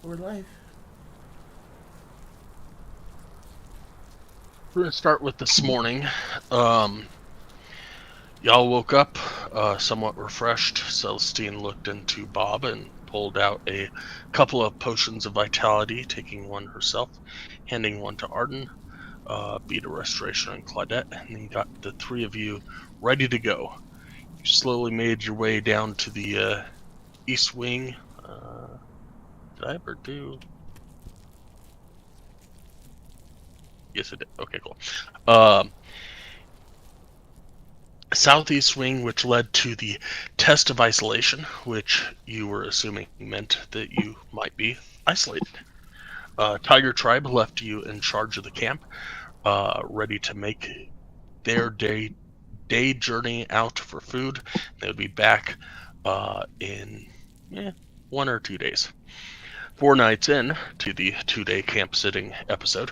or life. We're gonna start with this morning. Um, y'all woke up somewhat refreshed. Celestine looked into Bob and pulled out a couple of potions of vitality, taking one herself, handing one to Arden, Beta Restoration, and Claudette, and then got the three of you ready to go. You slowly made your way down to the east wing. Did I ever do? Yes, I did. Okay, cool. Um, Southeast wing, which led to the test of isolation, which you were assuming meant that you might be isolated. Tiger Tribe left you in charge of the camp, ready to make their day journey out for food. They would be back in 1 or 2 days. 4 nights in to the 2-day camp sitting episode,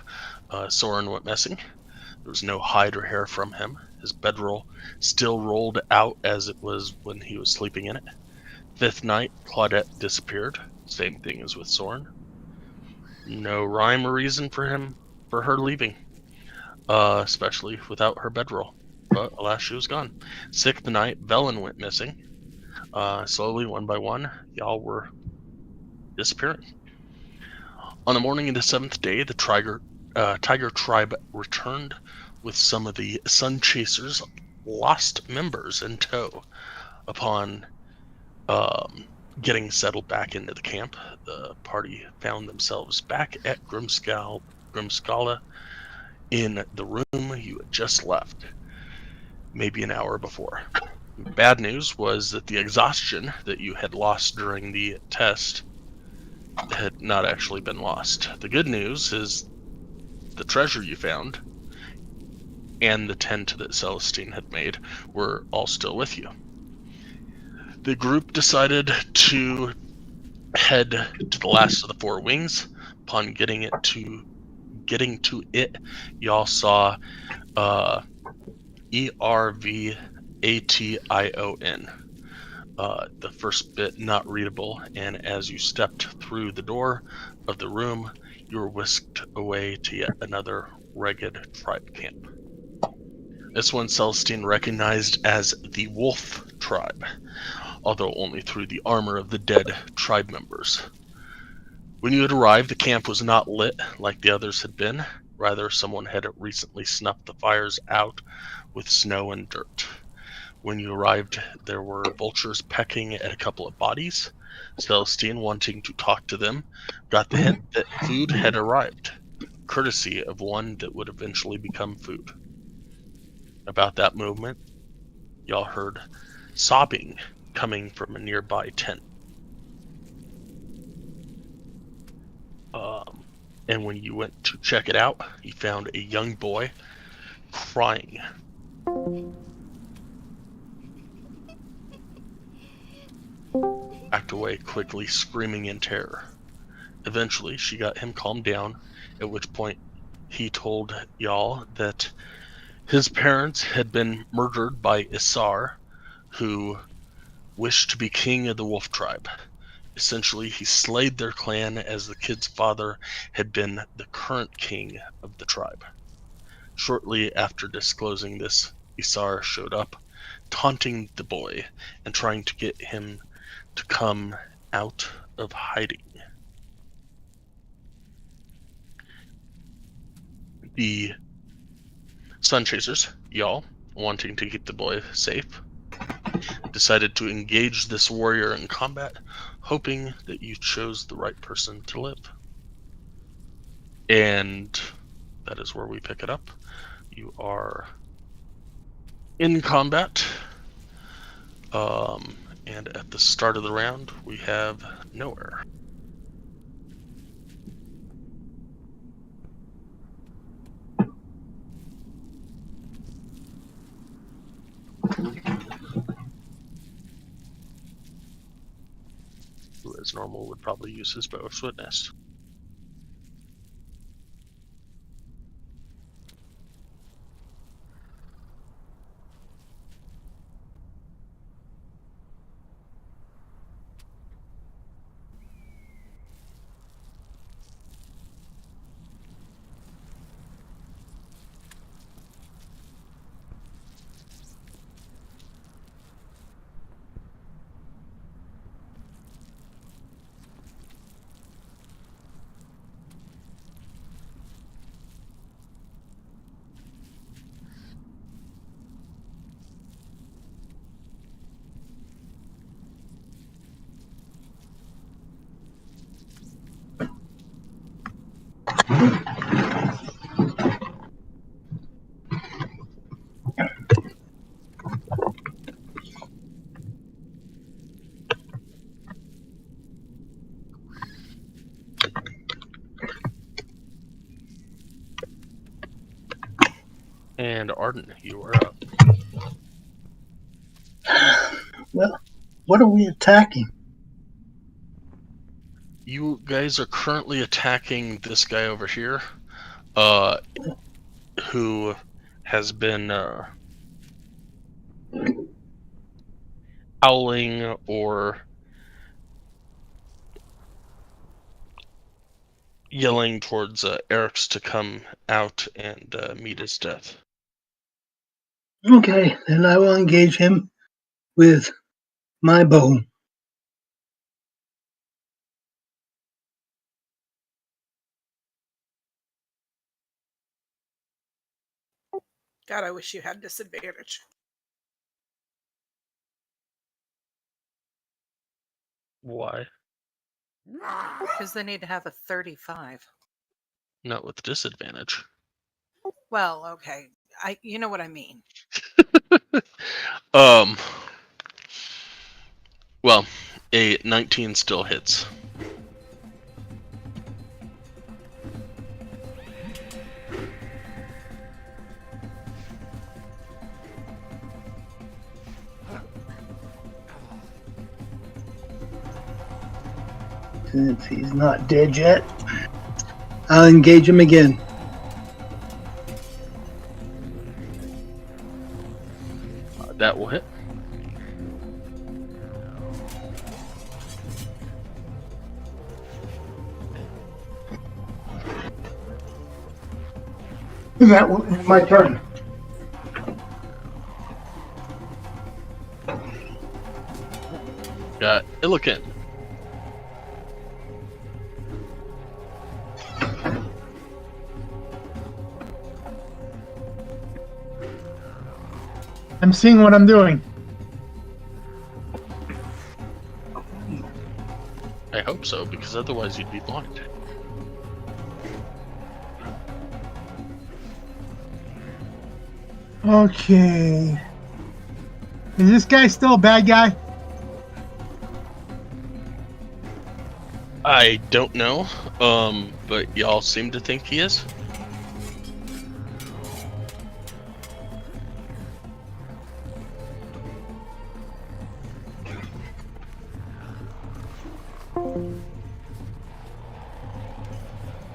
Soren went missing. There was no hide or hair from him. His bedroll still rolled out as it was when he was sleeping in it. Fifth night, Claudette disappeared. Same thing as with Soren. No rhyme or reason for her leaving, especially without her bedroll. But alas, she was gone. Sixth night, Velen went missing. Slowly, one by one, y'all were disappearing. On the morning of the seventh day, the Tiger Tribe returned with some of the Sun Chasers' lost members in tow. Upon um, getting settled back into the camp, the party found themselves back at Grimskala in the room you had just left, maybe an hour before. Bad news was that the exhaustion that you had lost during the test had not actually been lost. The good news is the treasure you found and the tent that Celestine had made were all still with you. The group decided to head to the last of the four wings. Upon getting to it, y'all saw ERVATION. The first bit not readable, and as you stepped through the door of the room, you were whisked away to yet another ragged tribe camp. This one Celestine recognized as the Wolf Tribe, although only through the armor of the dead tribe members. When you had arrived, the camp was not lit like the others had been. Rather, someone had recently snuffed the fires out with snow and dirt. When you arrived, there were vultures pecking at a couple of bodies. Celestine, wanting to talk to them, got the hint that food had arrived, courtesy of one that would eventually become food. About that movement, y'all heard sobbing coming from a nearby tent. And when you went to check it out, you found a young boy crying. Backed away quickly, screaming in terror. Eventually, she got him calmed down, at which point he told y'all that his parents had been murdered by Isar, who wished to be king of the Wolf Tribe. Essentially, he slayed their clan as the kid's father had been the current king of the tribe. Shortly after disclosing this, Isar showed up, taunting the boy and trying to get him to come out of hiding. The Sun Chasers, y'all, wanting to keep the boy safe, decided to engage this warrior in combat, hoping that you chose the right person to live. And that is where we pick it up. You are in combat. And at the start of the round, we have nowhere. Who, as normal, would probably use his bow of witness. And Arden, you are up. Well, what are we attacking? You guys are currently attacking this guy over here, who has been howling or yelling towards Eric's to come out and meet his death. Okay, then I will engage him with my bow. God, I wish you had disadvantage. Why? Because they need to have a 35. Not with disadvantage. Well, okay. You know what I mean. Well, a 19 still hits. Since he's not dead yet, I'll engage him again. That will hit. That will end my turn. Got Illican. I'm seeing what I'm doing. I hope so, because otherwise you'd be blind. Okay. Is this guy still a bad guy? I don't know, but y'all seem to think he is.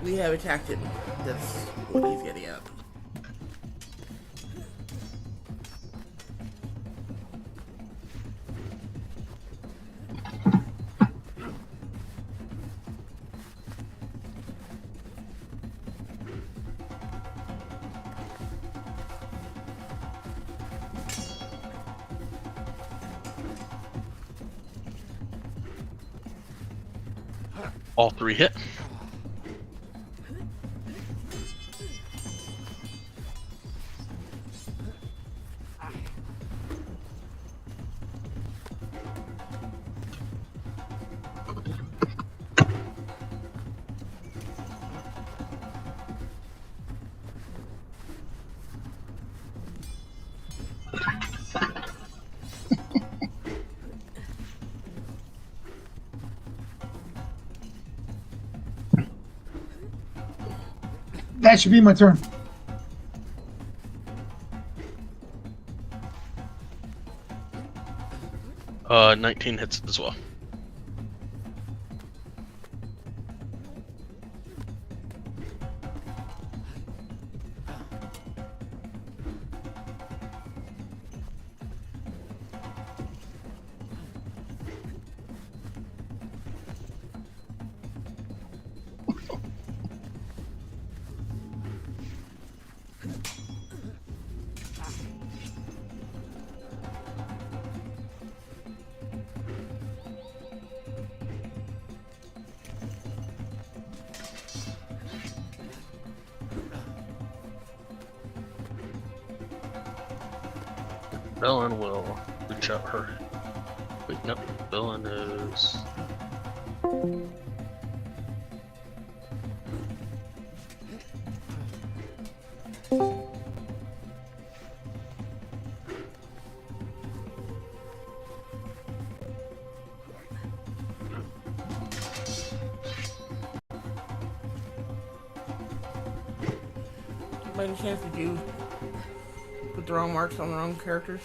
We have attacked him. That's what he's getting at. All three hit. That should be my turn. Uh, 19 hits as well. Bellin will reach out her. Wait, nope. Bellin is. By any chance, did you put the wrong marks on the wrong characters?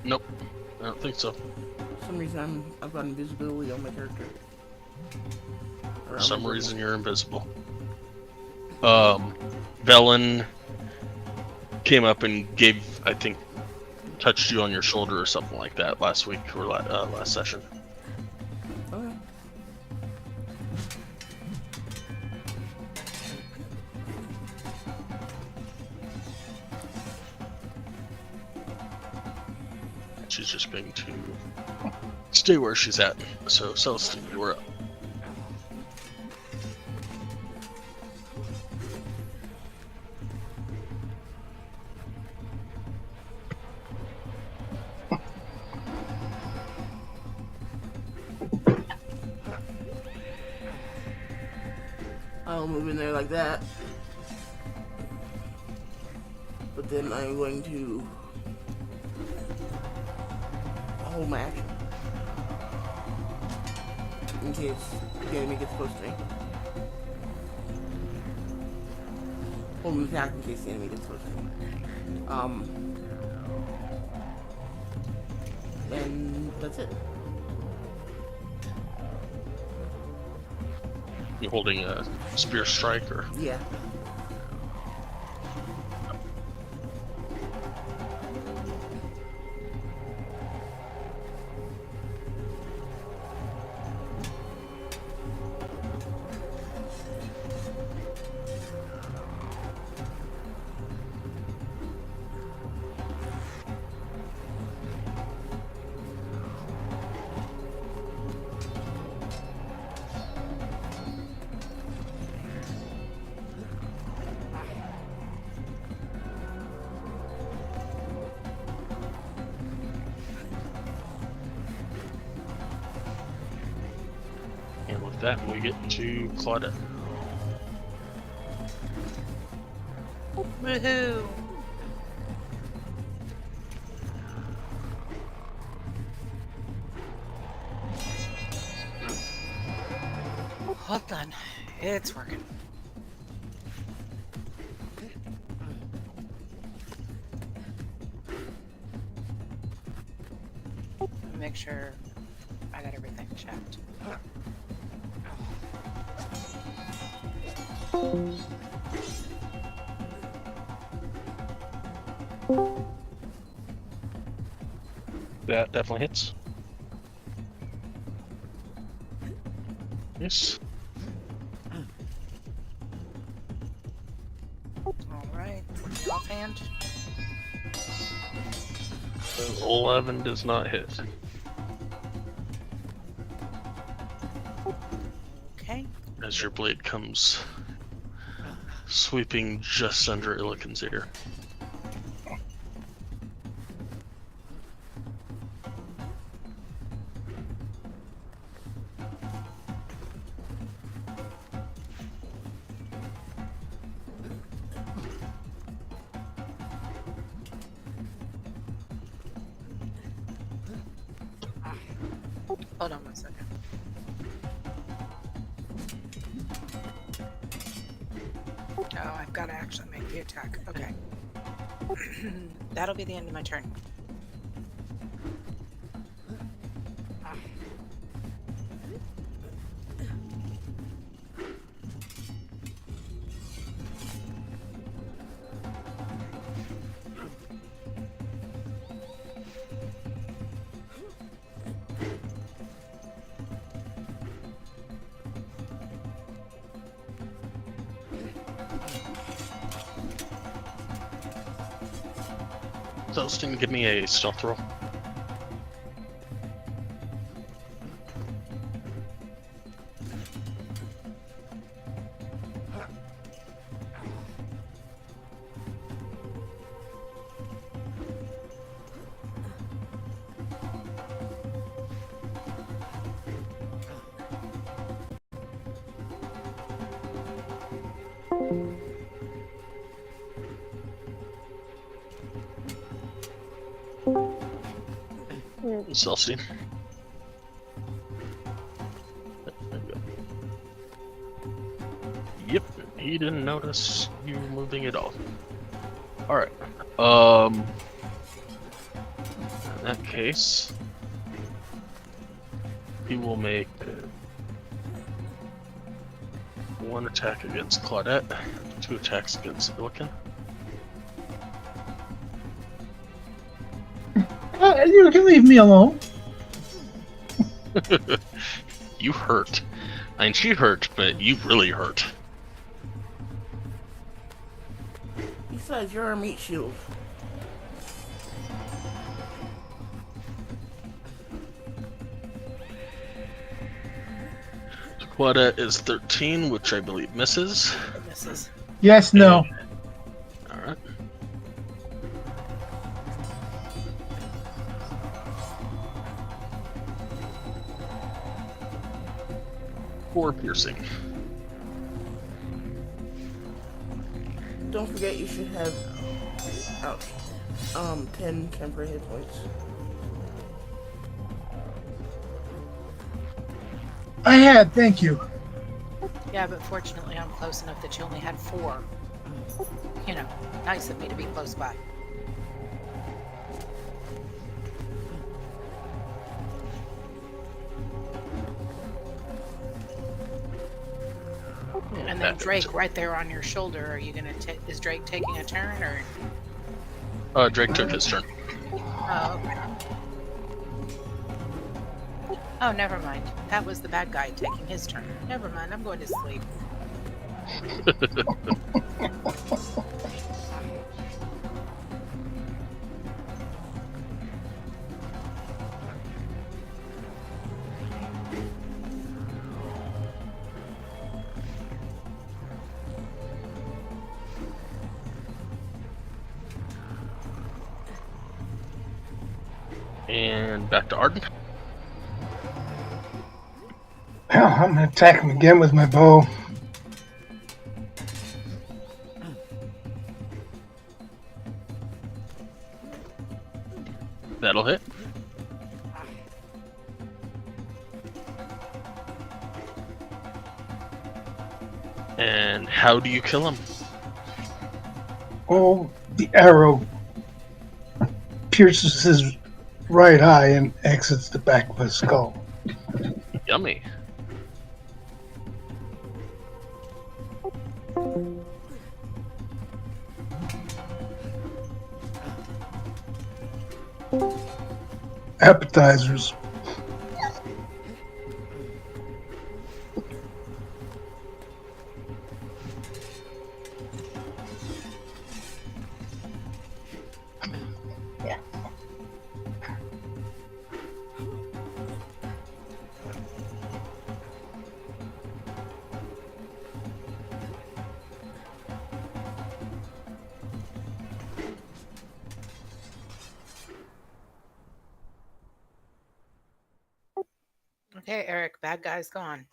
Nope, I don't think so. For some reason I've got invisibility on my character. For some reason you're invisible. Velen came up and I think, touched you on your shoulder or something like that last week or last session. Okay. She's just going to stay where she's at. So, Celestine, you're up. I'll move in there like that. But then I'm going to hold my action. In case the enemy gets close to me. Hold my attack in case the enemy gets close to me. And that's it. You holding a spear strike or? Yeah. And with that, we get to Claudette. Woohoo! Hold on. It's working. Make sure I got everything checked. That definitely hits. Yes. Alright. Offhand. 11 does not hit. Okay. As your blade comes sweeping just under Illiken's ear. Hold on 1 second. Oh, I've got to actually make the attack. Okay. That'll be the end of my turn. Celestine, give me a stealth roll. Celestine. There we go. Yep, he didn't notice you moving at all. All right. In that case, he will make one attack against Claudette, 2 attacks against Illiken. You can leave me alone. You hurt. I mean, she hurt, but you really hurt. Besides, you're a meat shield. Claudette is 13, which I believe misses. It misses. Yes, no. Alright. Four piercing. Don't forget you should have 10 temporary hit points. I had, thank you. Yeah, but fortunately I'm close enough that you only had 4. You know, nice of me to be close by. And then Drake, right there on your shoulder, are you gonna is Drake taking a turn, or? Drake took his turn. Oh, okay. Oh, never mind. That was the bad guy taking his turn. Never mind, I'm going to sleep. And back to Arden. Well, I'm gonna attack him again with my bow. That'll hit. And how do you kill him? Oh, the arrow pierces his right eye and exits the back of his skull. Yummy. Appetizers. Okay, Eric, bad guy's gone.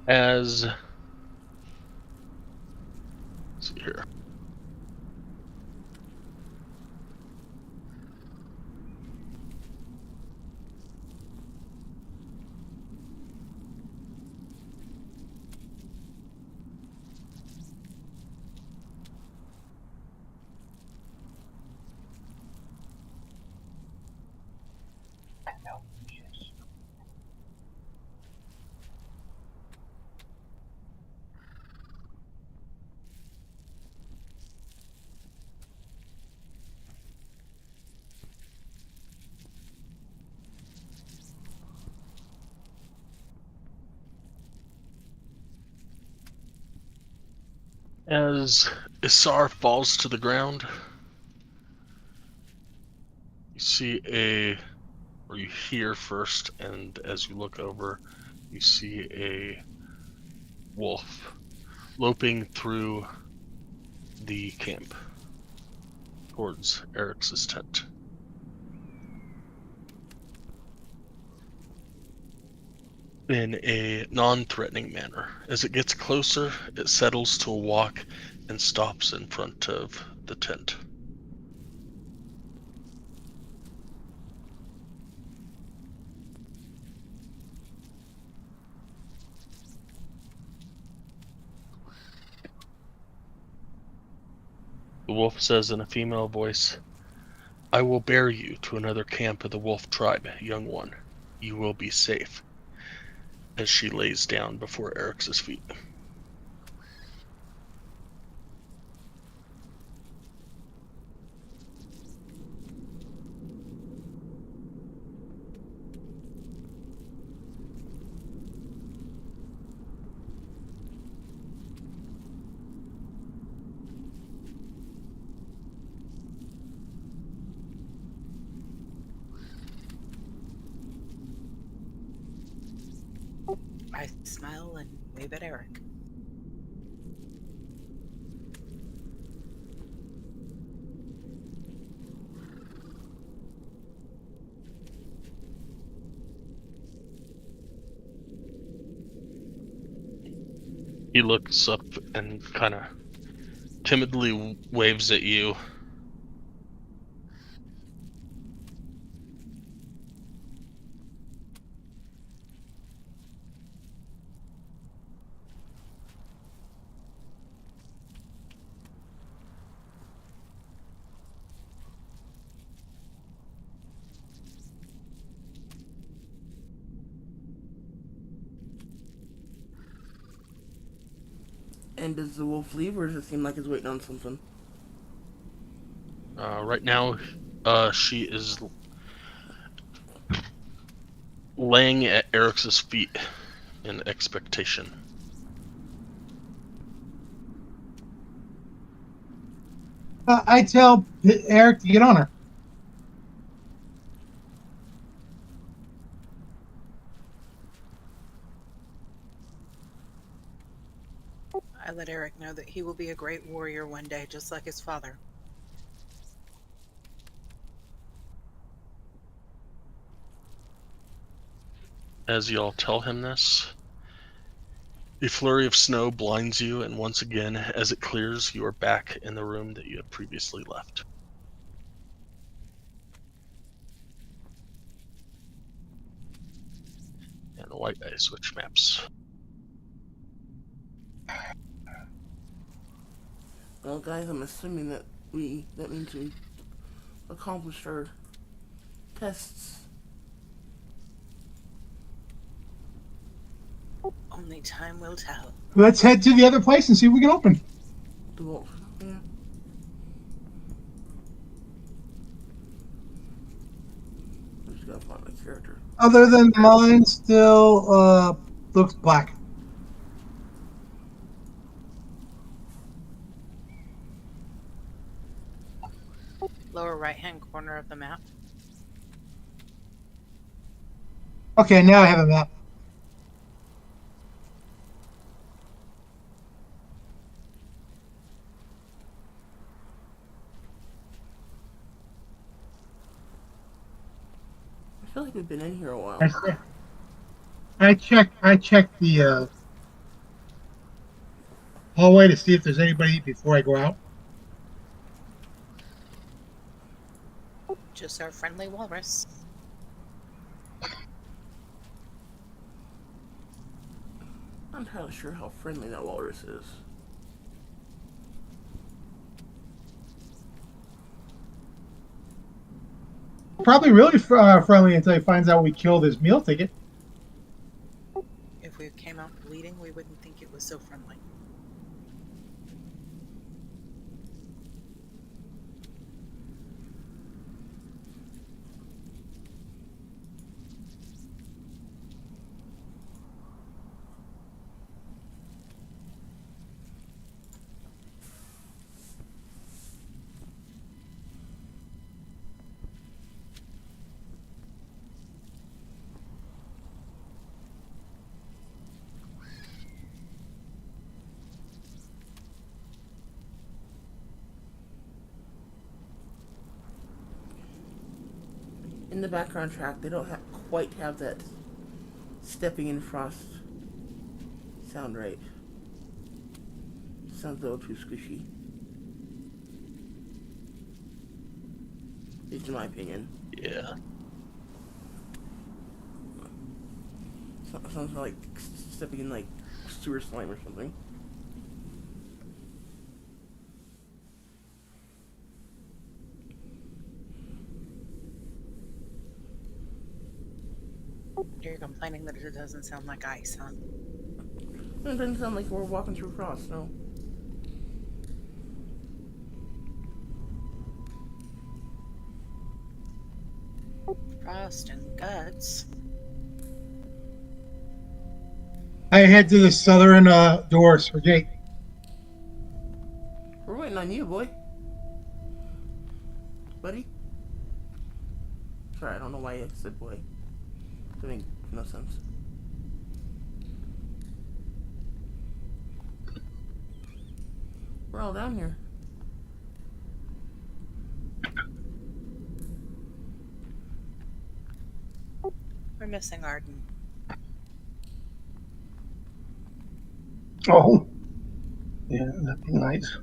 As let's see here. As Isar falls to the ground, you hear first, and as you look over, you see a wolf loping through the camp towards Eric's tent. In a non-threatening manner. As it gets closer, it settles to a walk and stops in front of the tent. The wolf says in a female voice, "I will bear you to another camp of the wolf tribe, young one. You will be safe," as she lays down before Eric's feet. I smile and wave at Eric. He looks up and kind of timidly waves at you. And does the wolf leave, or does it seem like it's waiting on something? Right now, she is laying at Eric's feet in expectation. I tell Eric to get on her. I let Eric know that he will be a great warrior one day, just like his father. As y'all tell him this, a flurry of snow blinds you, and once again, as it clears, you are back in the room that you had previously left. And the white dice switch maps. Well, guys, I'm assuming that means we accomplished our tests. Only time will tell. Let's head to the other place and see if we can open. The wolf. Yeah. I just gotta find my character. Other than mine, still looks black. Lower right-hand corner of the map. Okay, now I have a map. I feel like we've been in here a while. I checked the hallway to see if there's anybody before I go out. Just our friendly walrus. I'm not entirely sure how friendly that walrus is. Probably really friendly until he finds out we killed his meal ticket. If we came out bleeding, we wouldn't think it was so friendly. in the background track, they don't quite have that stepping in frost sound right. Sounds a little too squishy. At least in my opinion. Yeah. Sounds like stepping in like sewer slime or something. You're complaining that it doesn't sound like ice, huh? It doesn't sound like we're walking through frost, no. Frost and guts. I head to the southern doors for Jake. We're waiting on you, boy. Buddy? Sorry, I don't know why I said boy. That makes no sense. We're all down here. We're missing Arden. Oh. Yeah, that'd be nice.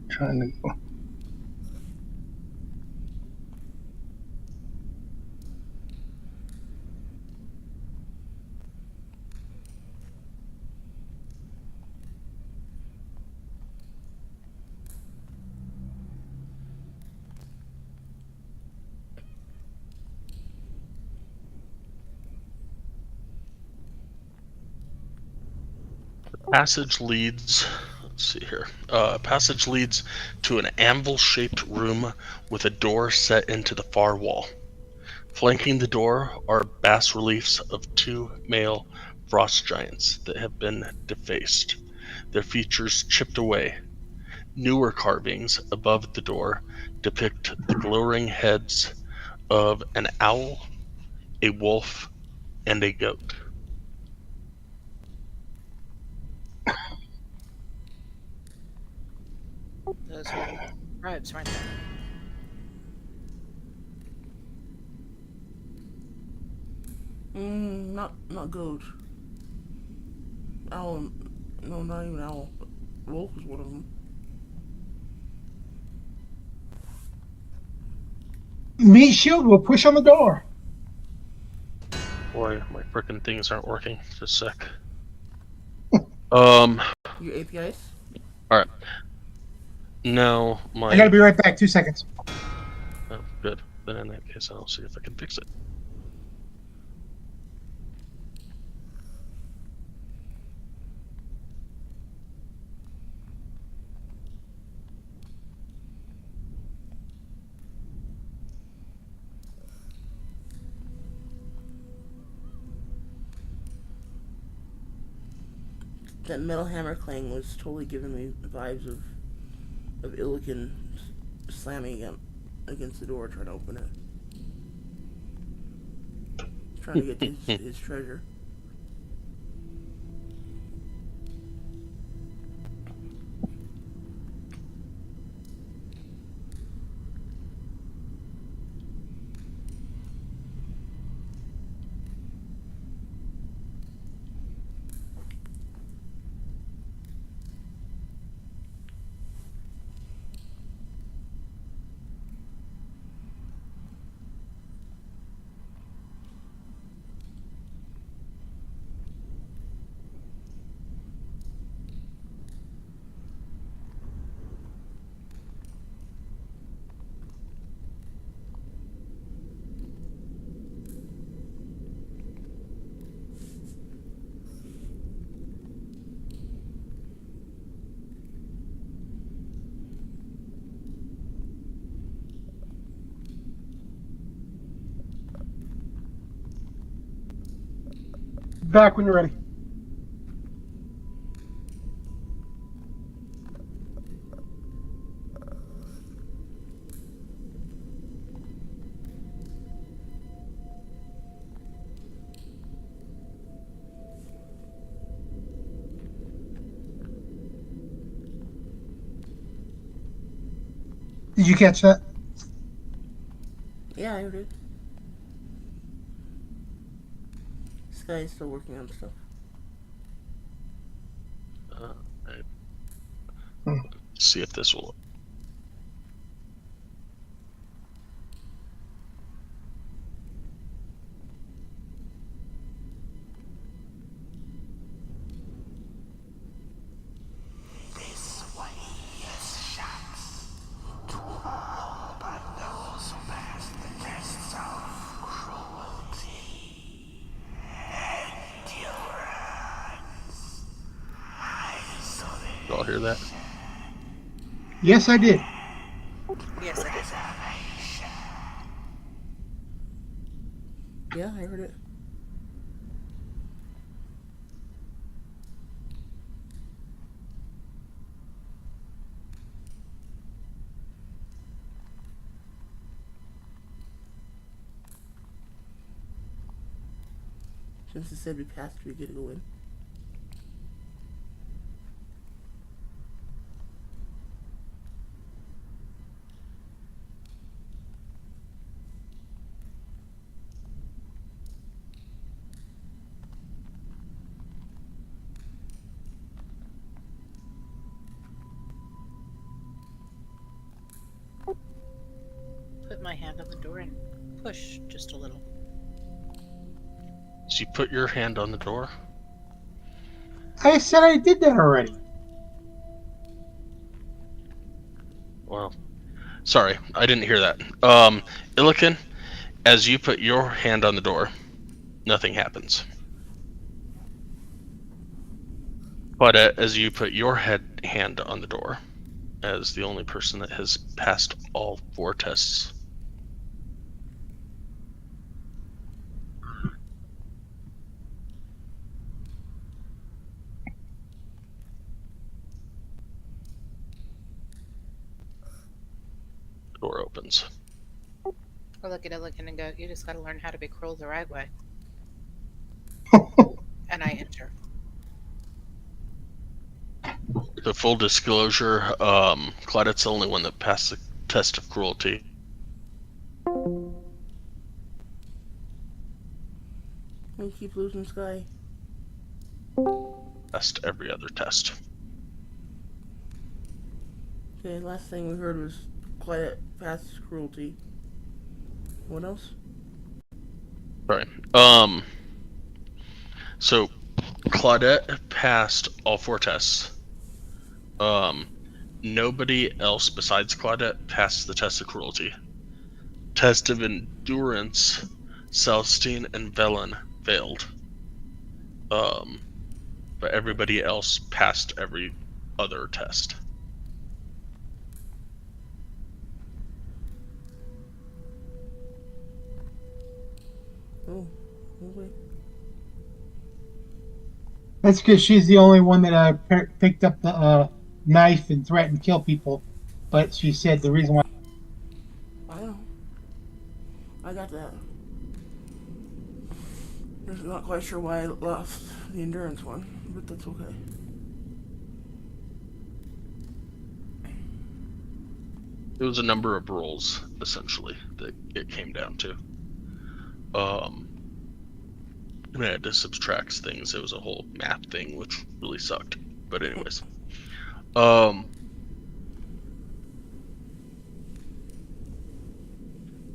Trying to go. Passage leads. Let's see here. Passage leads to an anvil-shaped room with a door set into the far wall. Flanking the door are bas reliefs of two male frost giants that have been defaced, their features chipped away. Newer carvings above the door depict the glowing heads of an owl, a wolf, and a goat. Those were tribes, weren't they? Not goat. Owl, no, not even owl. Wolf is one of them. Meat shield will push on the door. Boy, my frickin' things aren't working. Just a sec. Your APIs? Alright. No, my... I gotta be right back. 2 seconds. Oh, good. Then in that case, I'll see if I can fix it. That metal hammer clang was totally giving me vibes of Illiken slamming against the door trying to open it. Trying to get to his treasure. Back when you're ready. Did you catch that? Yeah, I did. Sky is still working on stuff. See if this will. You all hear that? Yes, I did. Yes, it is. Yeah, I heard it. Since it said we passed, we get to go in. Put my hand on the door and push just a little. So you put your hand on the door. I said I did that already. Well, sorry, I didn't hear that. Illiken, as you put your hand on the door, nothing happens. But as you put your hand on the door, as the only person that has passed all 4 tests, the door opens. I look at it looking and go, you just gotta learn how to be cruel the right way. And I enter. The full disclosure, Claudette's the only one that passed the test of cruelty. We keep losing Sky. Passed every other test. Okay, last thing we heard was Quiet Past Cruelty. What else? Sorry. So Claudette passed all 4 tests. Nobody else besides Claudette passed the test of cruelty. Test of endurance, Celestine and Velen failed. But everybody else passed every other test. Oh, okay. That's because she's the only one that picked up the knife and threatened to kill people. But she said the reason why. I know. I got that. Just not quite sure why I lost the endurance one, but that's okay. It was a number of rolls, essentially, that it came down to. And I had to subtract things. It was a whole math thing, which really sucked. But anyways.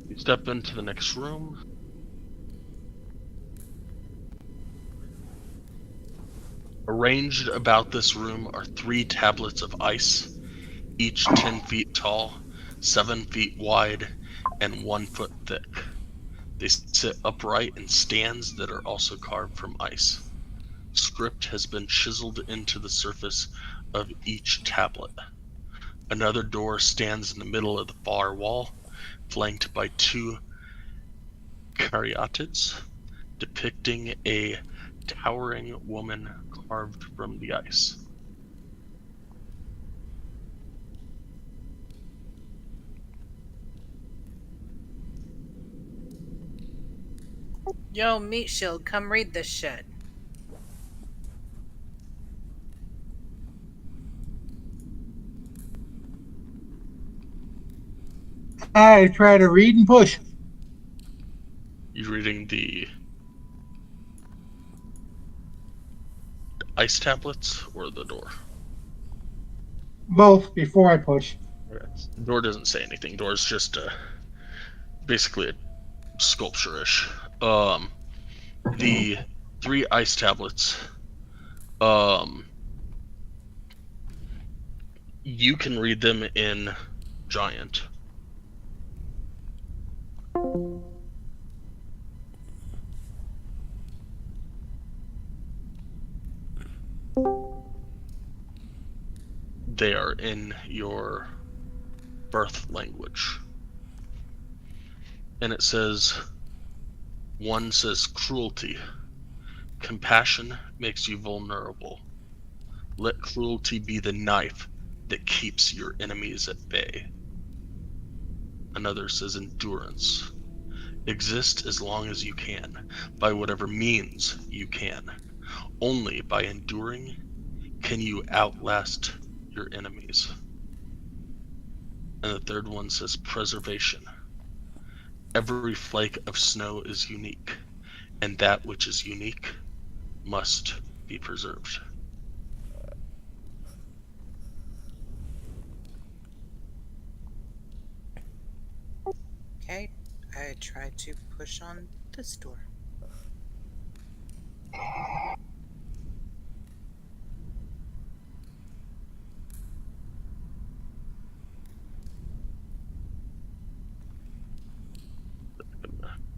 You step into the next room. Arranged about this room are 3 tablets of ice, each 10 feet tall, 7 feet wide, and 1 foot thick. They sit upright in stands that are also carved from ice. Script has been chiseled into the surface of each tablet. Another door stands in the middle of the far wall, flanked by 2 caryatids, depicting a towering woman carved from the ice. Yo, Meat Shield, come read this shit. I try to read and push. You reading the ice tablets or the door? Both before I push. Okay. The door doesn't say anything. Door's just basically a sculpture-ish. The 3 ice tablets, you can read them in Giant. They are in your birth language. And it says, one says cruelty. Compassion makes you vulnerable. Let cruelty be the knife that keeps your enemies at bay. Another says endurance. Exist as long as you can, by whatever means you can. Only by enduring can you outlast your enemies. And the third one says preservation. Every flake of snow is unique, and that which is unique must be preserved. Okay, I tried to push on this door.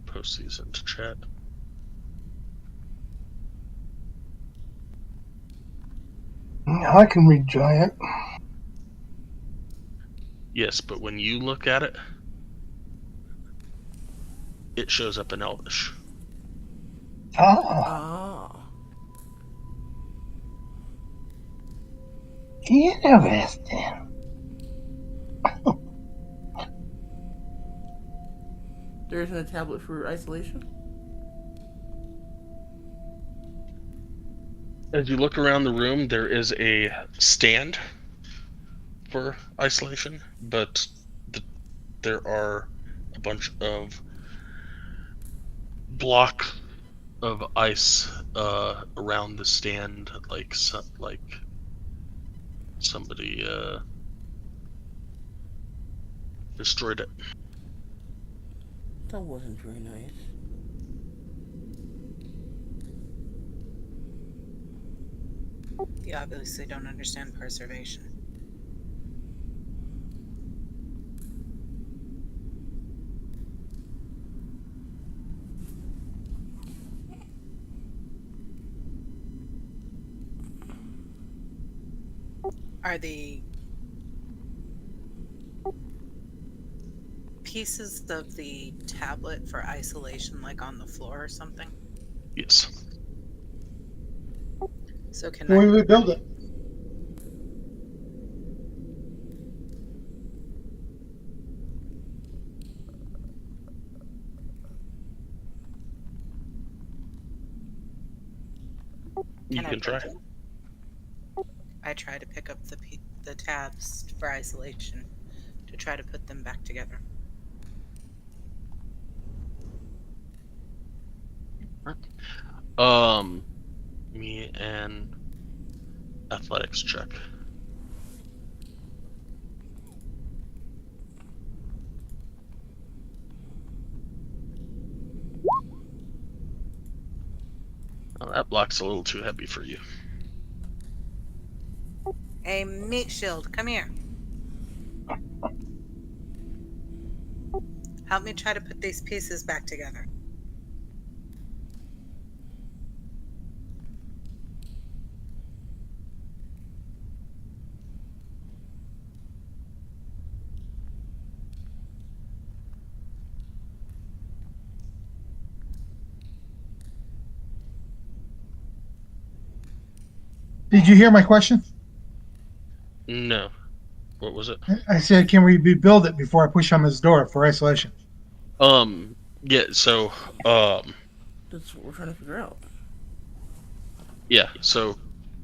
Post these into chat. I can read Giant. Yes, but when you look at it, it shows up in Elvish. Ah, Ah. interesting. There isn't a tablet for isolation? As you look around the room, there is a stand for isolation, but there are a bunch of blocks of ice around the stand, like somebody destroyed it. That wasn't very nice. You obviously don't understand preservation. Are the pieces of the tablet for isolation like on the floor or something? Yes. So can When we I rebuild it. You Can I can try. pick I try to pick up the tabs for isolation to try to put them back together. Me and athletics check. Oh, that block's a little too heavy for you. Hey, meat shield, come here. Help me try to put these pieces back together. Did you hear my question? No. What was it? I said, can we rebuild it before I push on this door for isolation? Yeah, so, That's what we're trying to figure out. yeah, so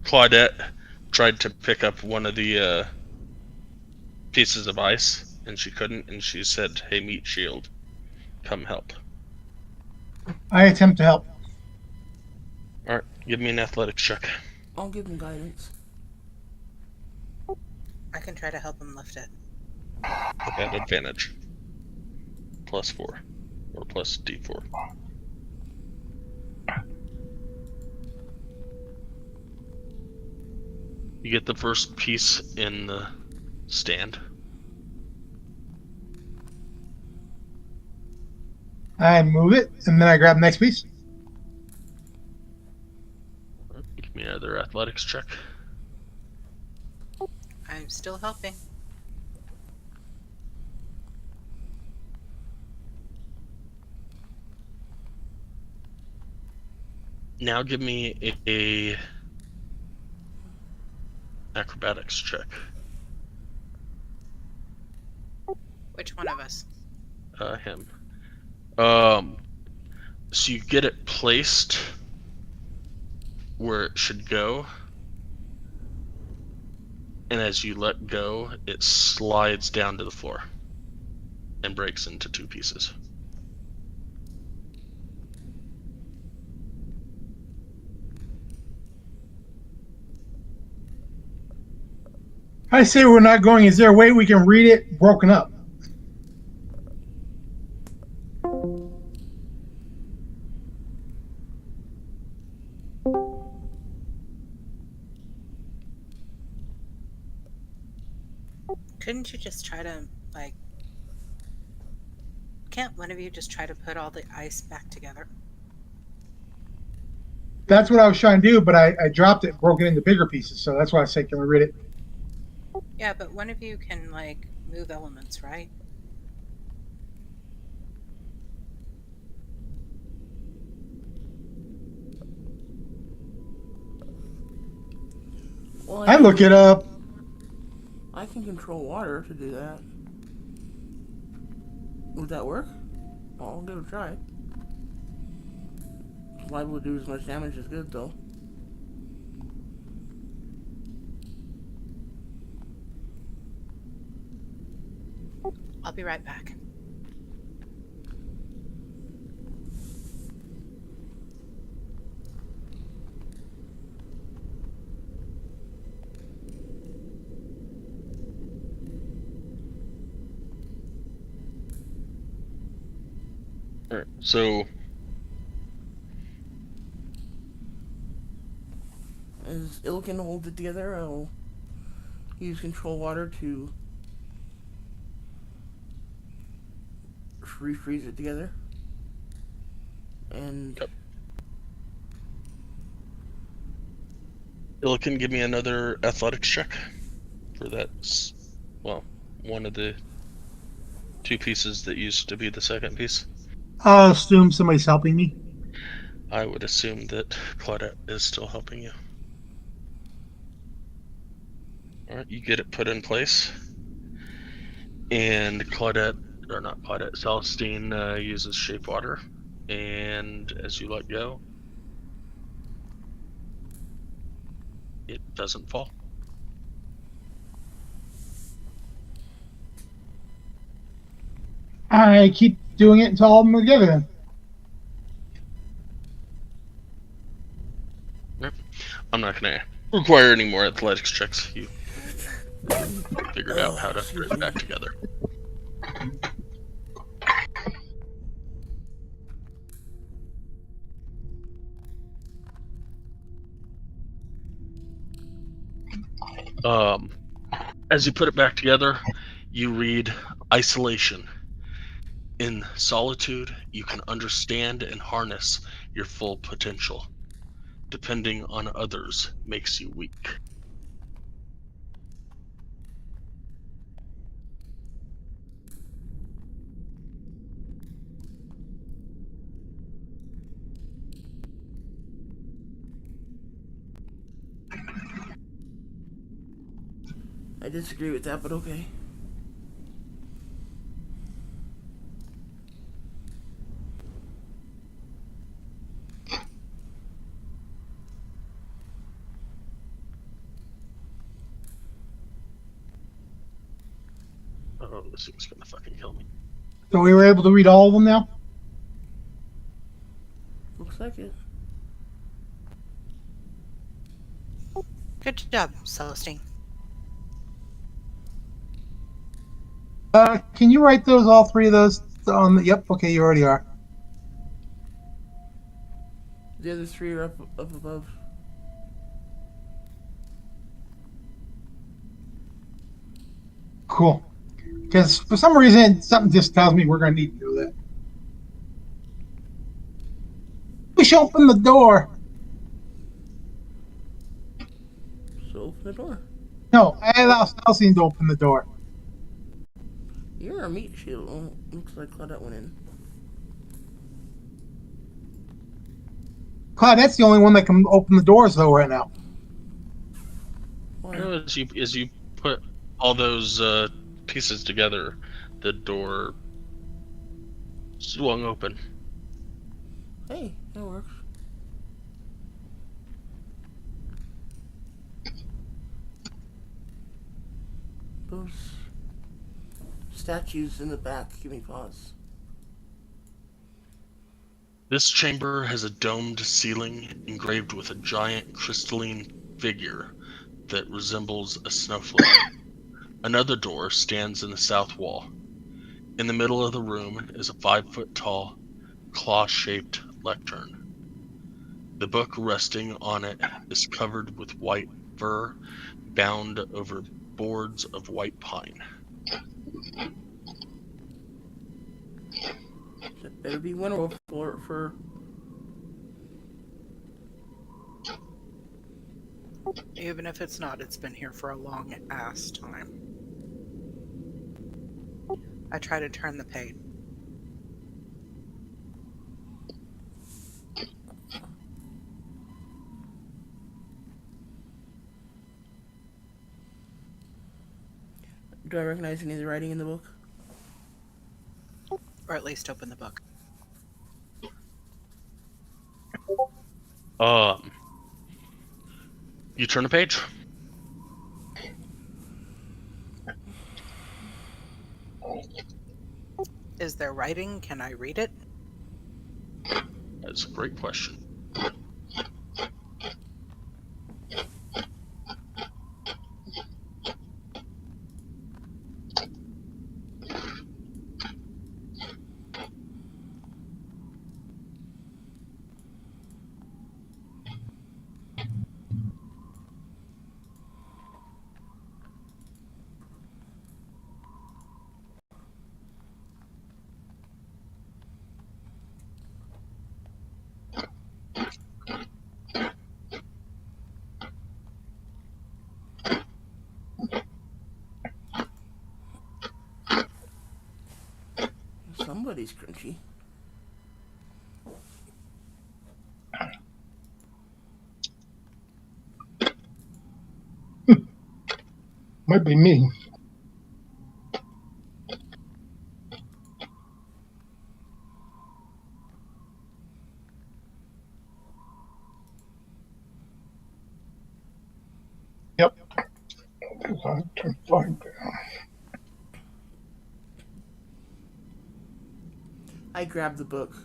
Claudette tried to pick up one of the pieces of ice, and she couldn't, and she said, "Hey, Meat Shield, come help." I attempt to help. Alright, give me an athletics check. I'll give him guidance. I can try to help him lift it. At advantage. +4. Or plus D4. You get the first piece in the stand. I move it, and then I grab the next piece. Give me another athletics check. I'm still helping. Now give me a acrobatics check. Which one of us? Him. So you get it placed where it should go, and as you let go, it slides down to the floor and breaks into 2 pieces. I say we're not going. Is there a way we can read it broken up? Couldn't you just try to, like... Can't one of you just try to put all the ice back together? That's what I was trying to do, but I dropped it and broke it into bigger pieces. So that's why I say, can we read it? Yeah, but one of you can, like, move elements, right? Well, I look it up. I can control water to do that. Would that work? Well, I'll give it a try. It's liable to do as much damage as good, though. I'll be right back. Alright, so As Illiken holds it together, I'll use control water to refreeze it together. And Yep. Illiken, give me another athletics check for that. Well, one of the 2 pieces that used to be the second piece. I'll assume somebody's helping me. I would assume that Claudette is still helping you. Alright, you get it put in place. And Claudette, or not Claudette, Celestine uses shape water. And as you let go, it doesn't fall. I keep doing it until all of them are together then. I'm not going to require any more athletics checks. You figured out how to put it back together. As you put it back together, you read isolation. In solitude, you can understand and harness your full potential. Depending on others makes you weak. I disagree with that, but okay. Oh, this thing's gonna fucking kill me. So we were able to read all of them now? Looks like it. Good job, Celestine. Can you write those, all three of those on the, yep, okay, you already are. The other three are up above. Cool. Because for some reason, something just tells me we're going to need to do that. Push open the door. So open the door. No, I allow Celestine to open the door. You're a meat shield. Oh, looks like Claudette went in. Claudette's the only one that can open the doors, though, right now. Why? As you put all those pieces together, the door swung open. Hey, that works. Those statues in the back give me pause. This chamber has a domed ceiling engraved with a giant crystalline figure that resembles a snowflake. Another door stands in the south wall. In the middle of the room is a 5-foot-tall, claw-shaped lectern. The book resting on it is covered with white fur, bound over boards of white pine. That better be Winterwolf for. Even if it's not, it's been here for a long ass time. I try to turn the page. Do I recognize any of the writing in the book? Or at least open the book. You turn a page. Is there writing? Can I read it? That's a great question. Somebody's crunchy. Might be me. Yep. I'll turn 5 down. I grabbed the book.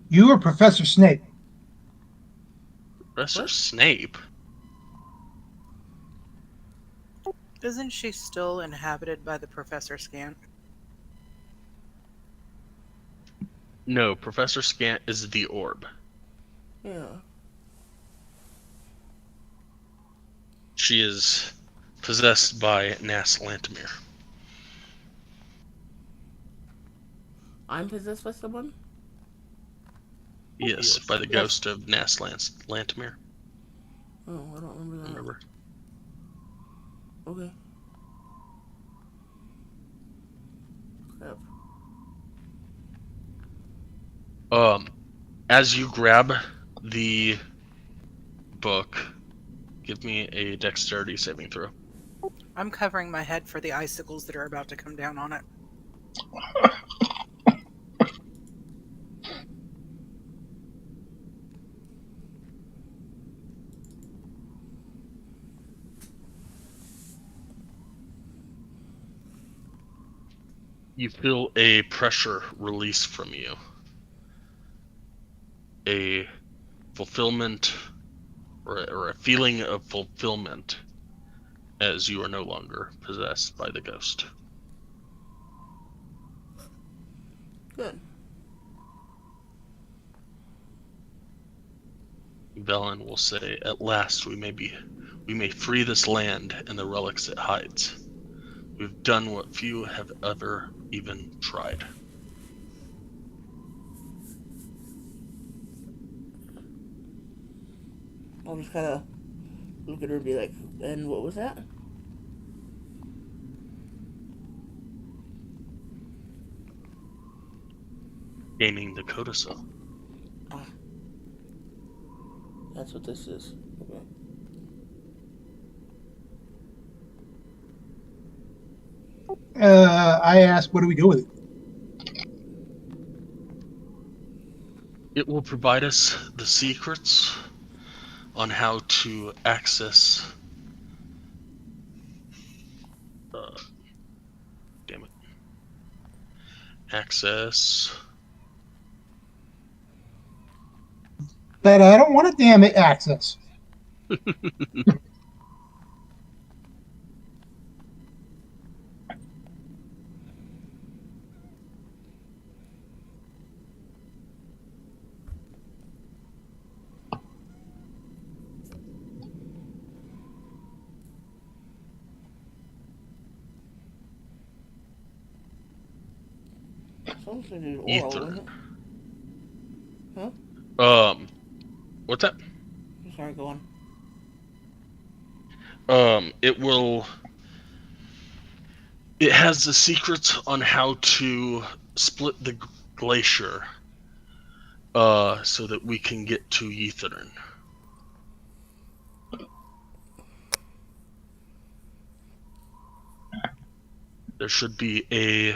You are Professor Snape. Professor What? Snape? Isn't she still inhabited by the Professor Scant? No, Professor Scant is the orb. Yeah. She is possessed by Nas Lantimir. I'm possessed by someone? Yes, by the ghost of Nas Lantimir. Oh, I don't remember that. Remember? Okay. Crap. As you grab the book, give me a dexterity saving throw. I'm covering my head for the icicles that are about to come down on it. You feel a pressure release from you. A fulfillment or a feeling of fulfillment as you are no longer possessed by the ghost. Good. Velen will say, "At last we may free this land and the relics it hides. We've done what few have ever even tried." I'll just kind of look at her and be like, and what was that? Gaining the codicil. Ah. That's what this is. Okay. I asked, what do we do with it? It will provide us the secrets on how to access access But I don't want to damn it access. Someone's gonna do oral, ether. wasn't it? Huh? What's that? Sorry, go on. It has the secrets on how to split the glacier so that we can get to Ythrin. There should be a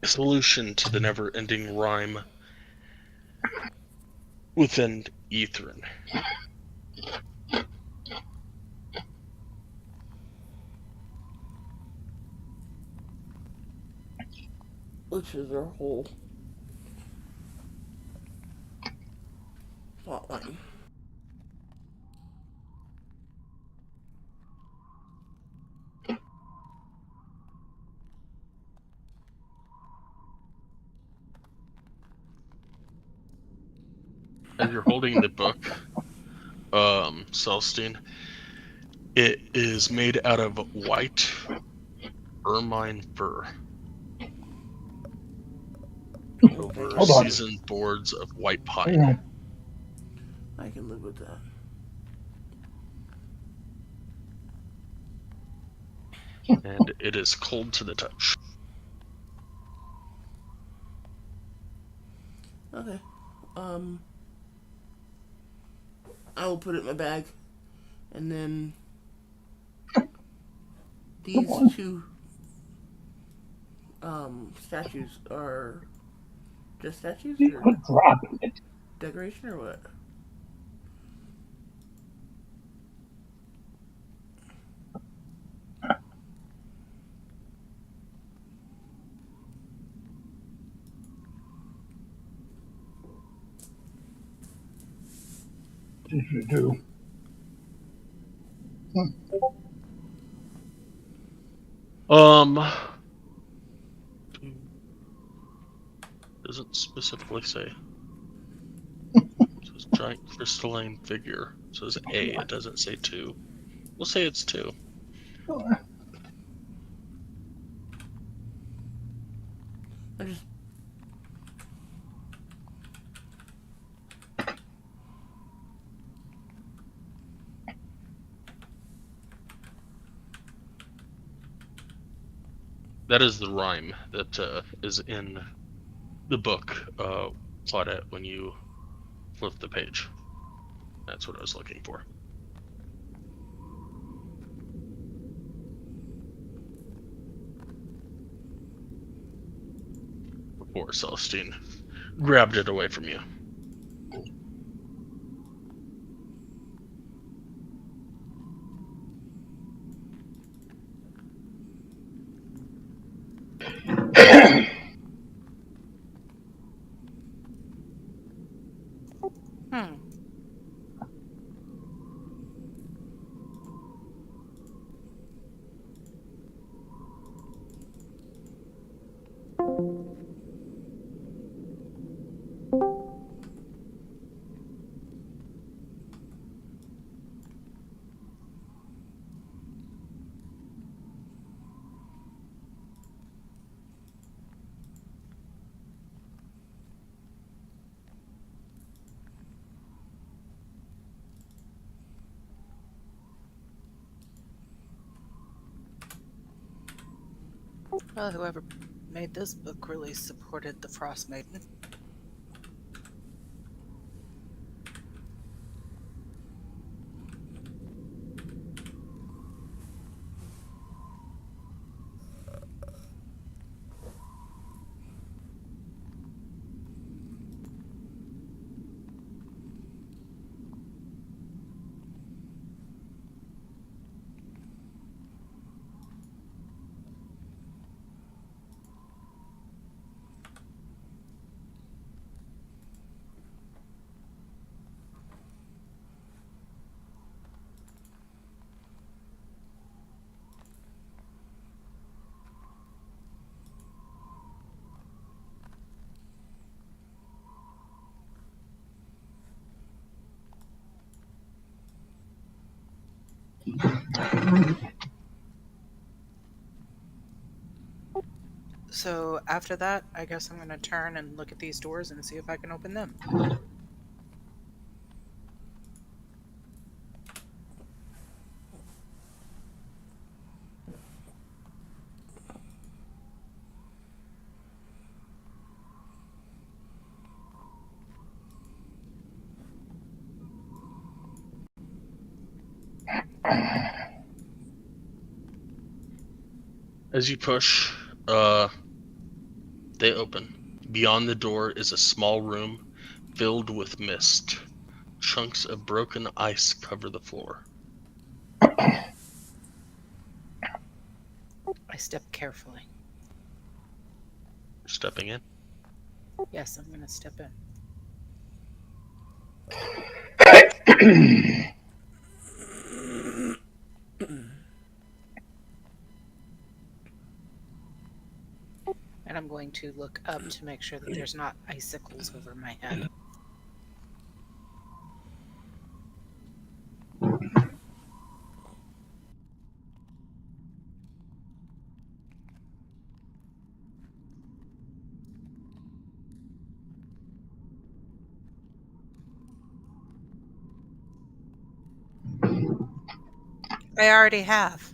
solution to the never-ending rhyme within Ythrin. Which is our whole plot line. As you're holding the book, Celestine, it is made out of white ermine fur over Hold on. seasoned boards of white Hang pine. on. I can live with that. And it is cold to the touch. Okay. I will put it in my bag, and then these two statues are just statues or Quit dropping it. decoration or what? What did you do? Doesn't specifically say. It says giant crystalline figure. It says A, it doesn't say 2. We'll say it's 2. I just That is the rhyme that is in the book, Claudette, when you flip the page. That's what I was looking for. Before Celestine grabbed it away from you. Hmm. Well, whoever made this book really supported the Frost Maiden. So after that, I guess I'm going to turn and look at these doors and see if I can open them. As you push, they open. Beyond the door is a small room filled with mist. Chunks of broken ice cover the floor. I step carefully. Stepping in. Yes, I'm going to step in. And I'm going to look up to make sure that there's not icicles over my head. I already have.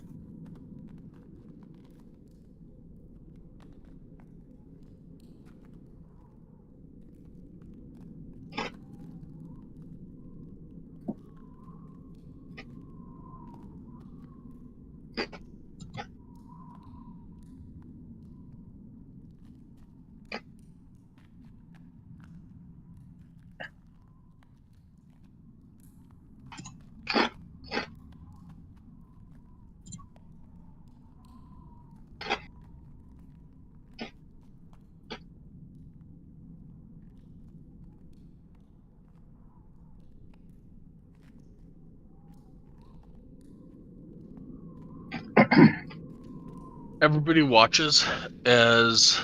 Everybody watches as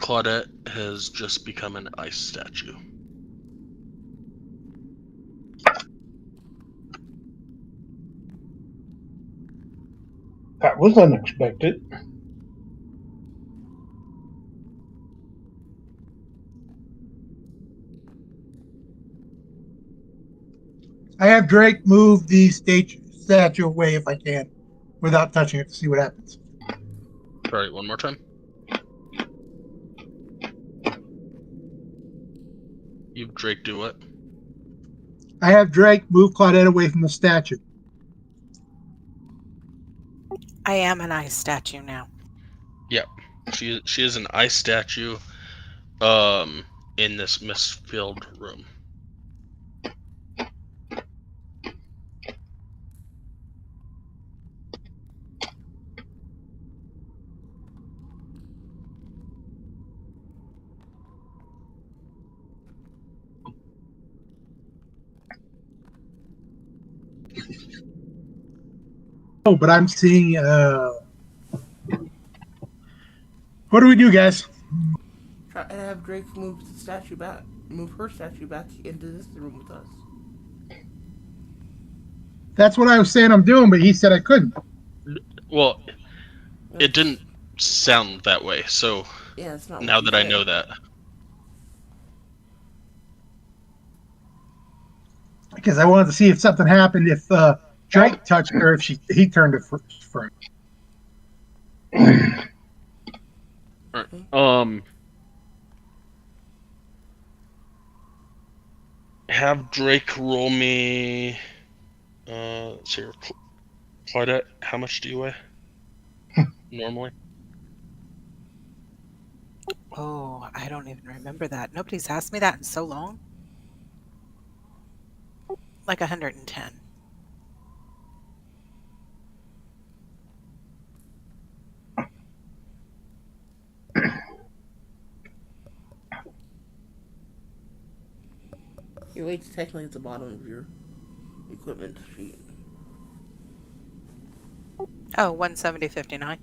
Claudette has just become an ice statue. That was unexpected. I have Drake move the statue away if I can, without touching it to see what happens. Try it one more time. You Drake do what? I have Drake move Claudette away from the statue. I am an ice statue now. Yeah. She is an ice statue in this mist-filled room. but I'm seeing. What do we do, guys? Try to have Drake move the statue back, move her statue back into this room with us. That's what I was saying I'm doing, but he said I couldn't. Well, it didn't sound that way, so Yeah, it's not. now that I know that. Because I wanted to see if something happened if Drake touched her, if he turned it for Alright. Have Drake roll me. Let's see here. Claudette, how much do you weigh? Normally? Oh, I don't even remember that. Nobody's asked me that in so long. Like 110. Your weight's technically at the bottom of your equipment sheet. Oh, 170.59.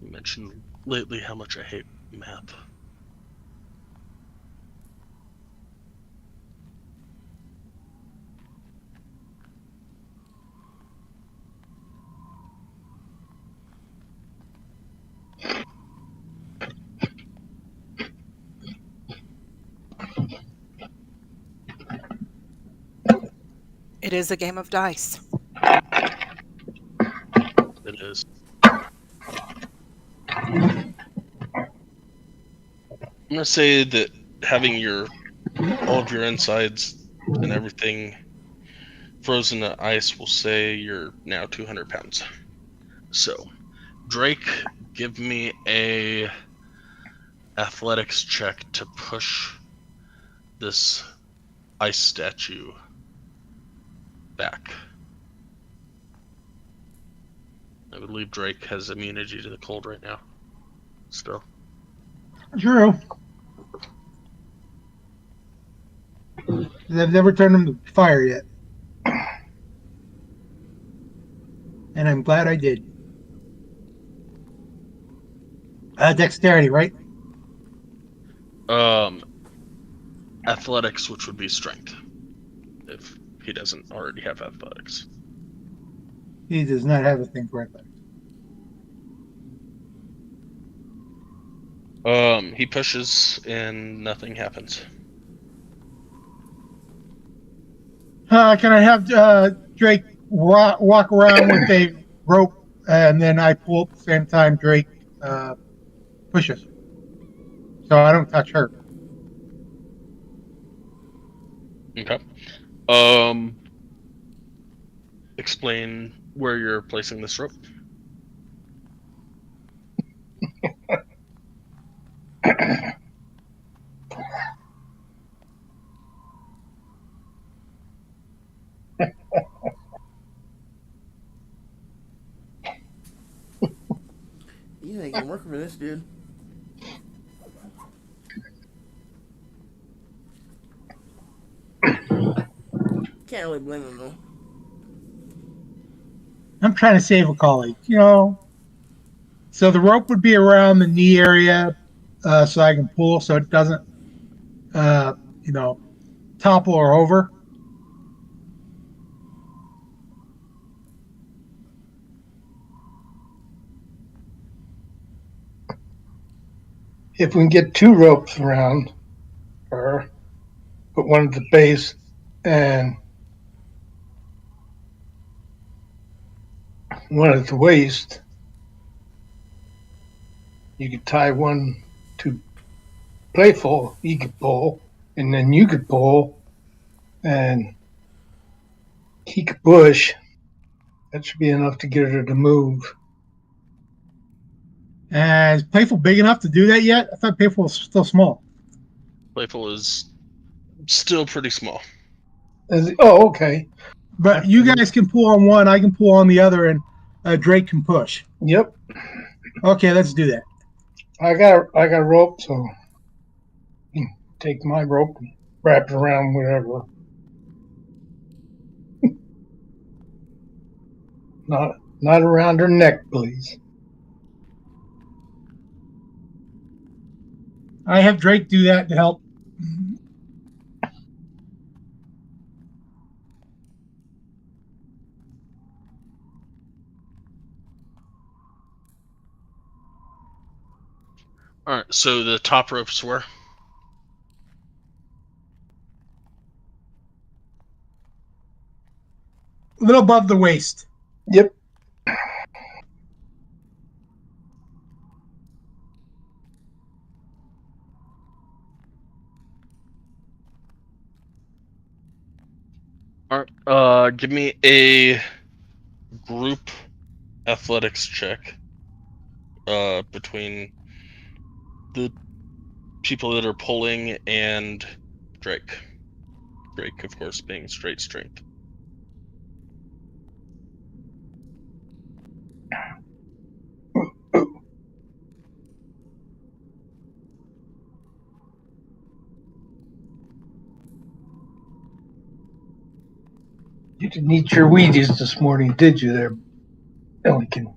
You mentioned lately how much I hate math. It is a game of dice. It is. I'm gonna say that having all of your insides and everything frozen to ice will say you're now 200 pounds. So, Drake, give me a athletics check to push this ice statue back. I believe Drake has immunity to the cold right now. Still. True. They've never turned him to fire yet. And I'm glad I did. Dexterity, right? Athletics, which would be strength, if he doesn't already have athletics. He does not have a thing for athletics. He pushes and nothing happens. Can I have Drake walk around with a rope, and then I pull at the same time Drake pushes, so I don't touch her. Okay. Explain where you're placing this rope. You ain't gonna work for this, dude. Can't really blame him though. I'm trying to save a colleague, So the rope would be around the knee area, so I can pull, so it doesn't, topple her over. If we can get two ropes around her, put one at the base and one at the waist, you could tie one to Playful, he could pull, and then you could pull, and he could push, That should be enough to get her to move. Is Playful big enough to do that yet? I thought Playful was still small. Playful is still pretty small. Oh, okay. But you guys can pull on one, I can pull on the other, and Drake can push. Yep. Okay, let's do that. I got rope, so take my rope and wrap it around whatever. Not around her neck, please. I have Drake do that to help. All right, so the top ropes were? A little above the waist. Yep. All right, give me a group athletics check between the people that are pulling and Drake. Drake, of course, being straight strength. You didn't eat your Wheaties this morning, did you there, Ellikin?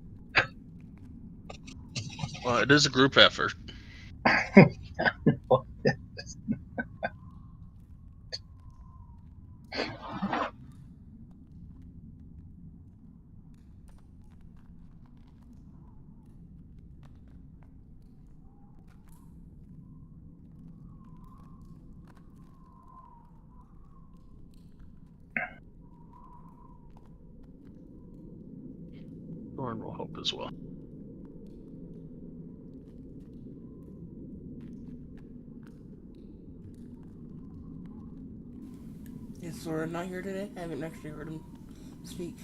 Well, it is a group effort. Thorn will help as well. Is Sora not here today? I haven't actually heard him speak.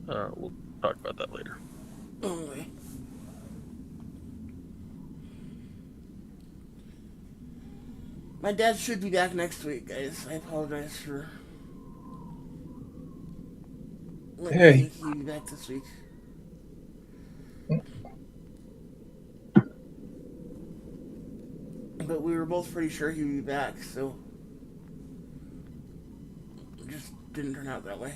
We'll talk about that later. Okay. My dad should be back next week, guys. I apologize for letting me think he'd be back this week. But we were both pretty sure he'd be back, so it just didn't turn out that way.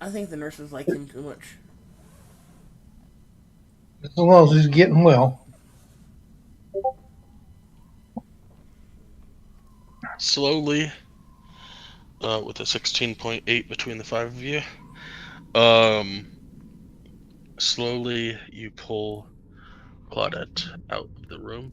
I think the nurses like him too much. As long as he's getting well. Slowly, with a 16.8 between the five of you, slowly you pull Claudette out of the room.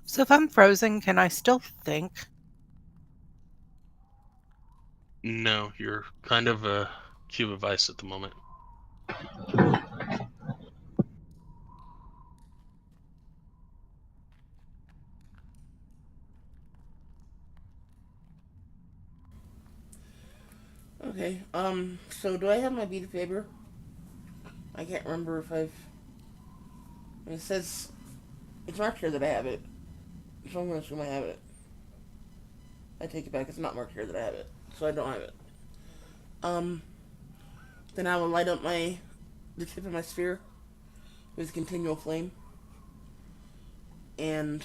So if I'm frozen, can I still think? No, you're kind of a cube of ice at the moment. Okay, so do I have my bead of paper? I can't remember if I've... It says... It's marked here that I have it. So I'm going to assume I have it. I take it back, it's not marked here that I have it. So I don't have it. Then I will light up the tip of my sphere with continual flame. And...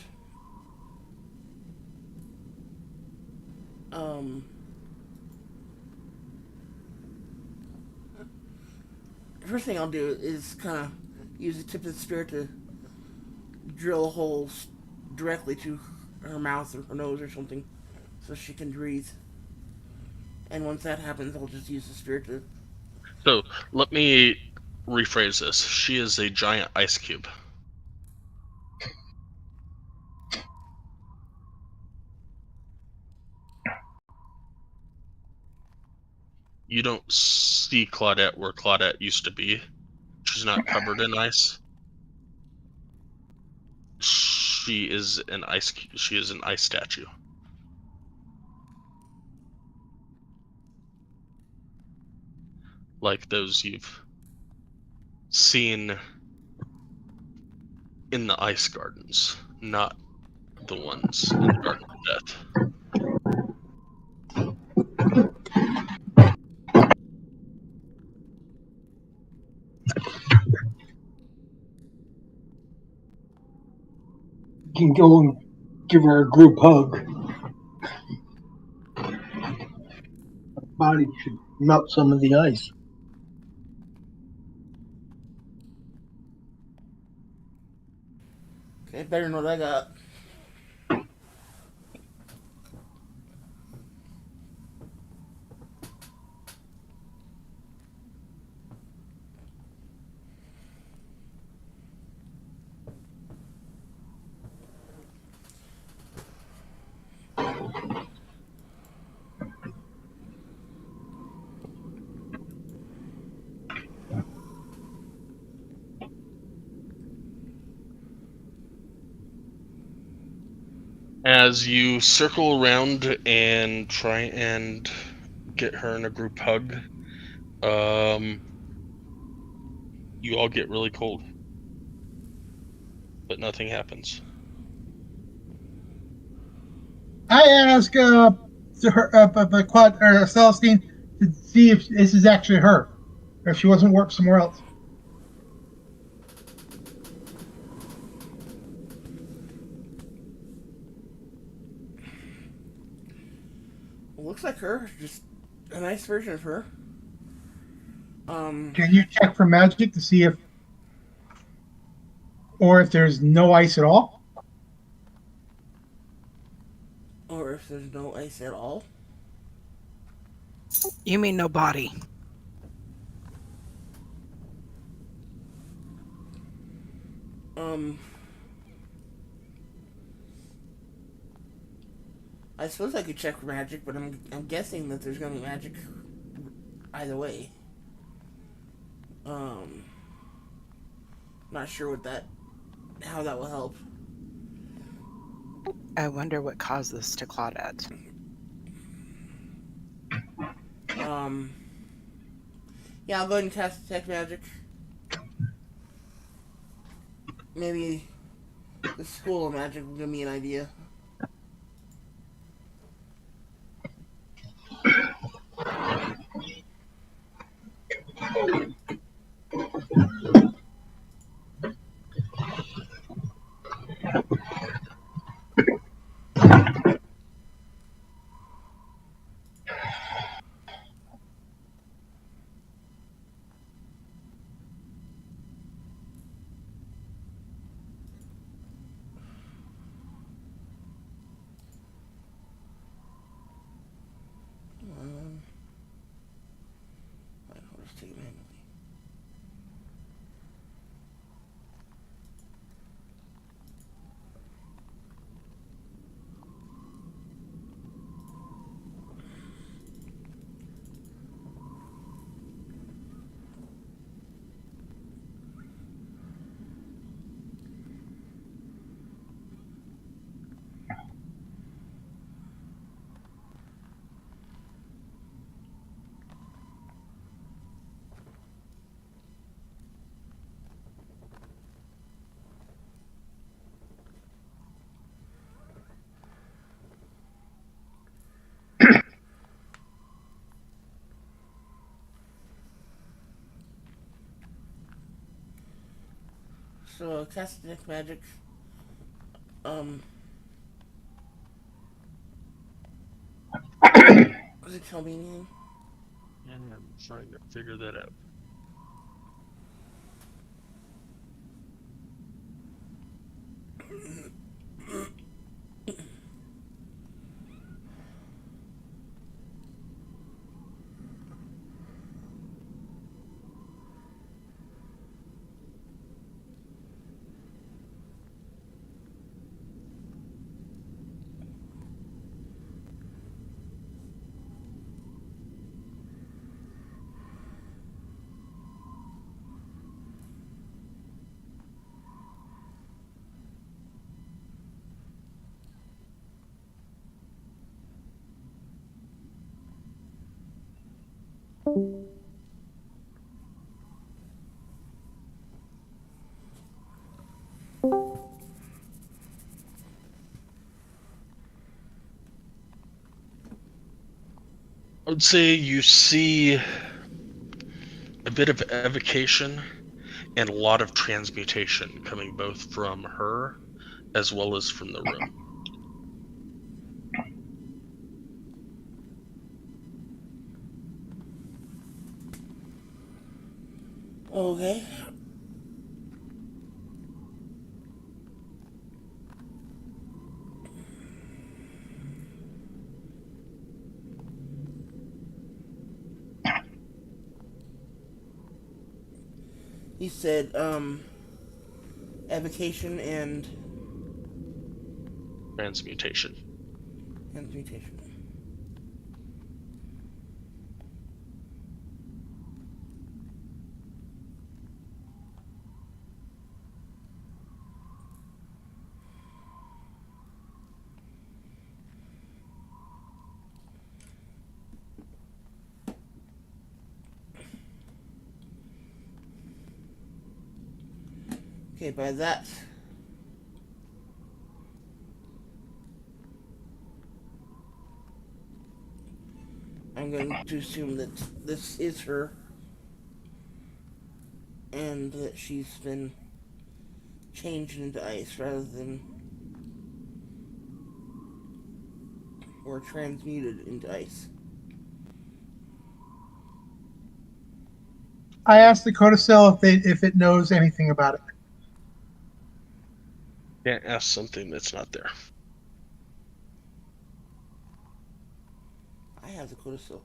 First thing I'll do is kind of use the tip of the spear to drill holes directly to her mouth or her nose or something so she can breathe. And once that happens, I'll just use the spirit to. So let me rephrase this. She is a giant ice cube. You don't see Claudette where Claudette used to be. She's not covered in ice. She is an ice statue. Like those you've seen in the ice gardens, not the ones in the Garden of Death. You can go and give her a group hug. Her body should melt some of the ice. Okay, better know what I got. As you circle around and try and get her in a group hug, you all get really cold, but nothing happens. I ask Celestine to see if this is actually her, or if she wasn't worked somewhere else. Looks like her, just a nice version of her. Can you check for magic to see if there's no ice at all? Or if there's no ice at all. You mean no body? I suppose I could check for magic, but I'm guessing that there's gonna be magic either way. Not sure how that will help. I wonder what caused this to Claudette. Yeah, I'll go ahead and cast detect magic. Maybe the school of magic will give me an idea. I'll just take it manually. So cast detect magic. Does it tell me anything? And I'm trying to figure that out. I would say you see a bit of evocation and a lot of transmutation coming both from her as well as from the room. Okay. He said, evocation and Transmutation. mutation. Okay, by that, I'm going to assume that this is her and that she's been changed into ice rather than or transmuted into ice. I asked the codicil if it knows anything about it. Can't ask something that's not there. I have the codicil.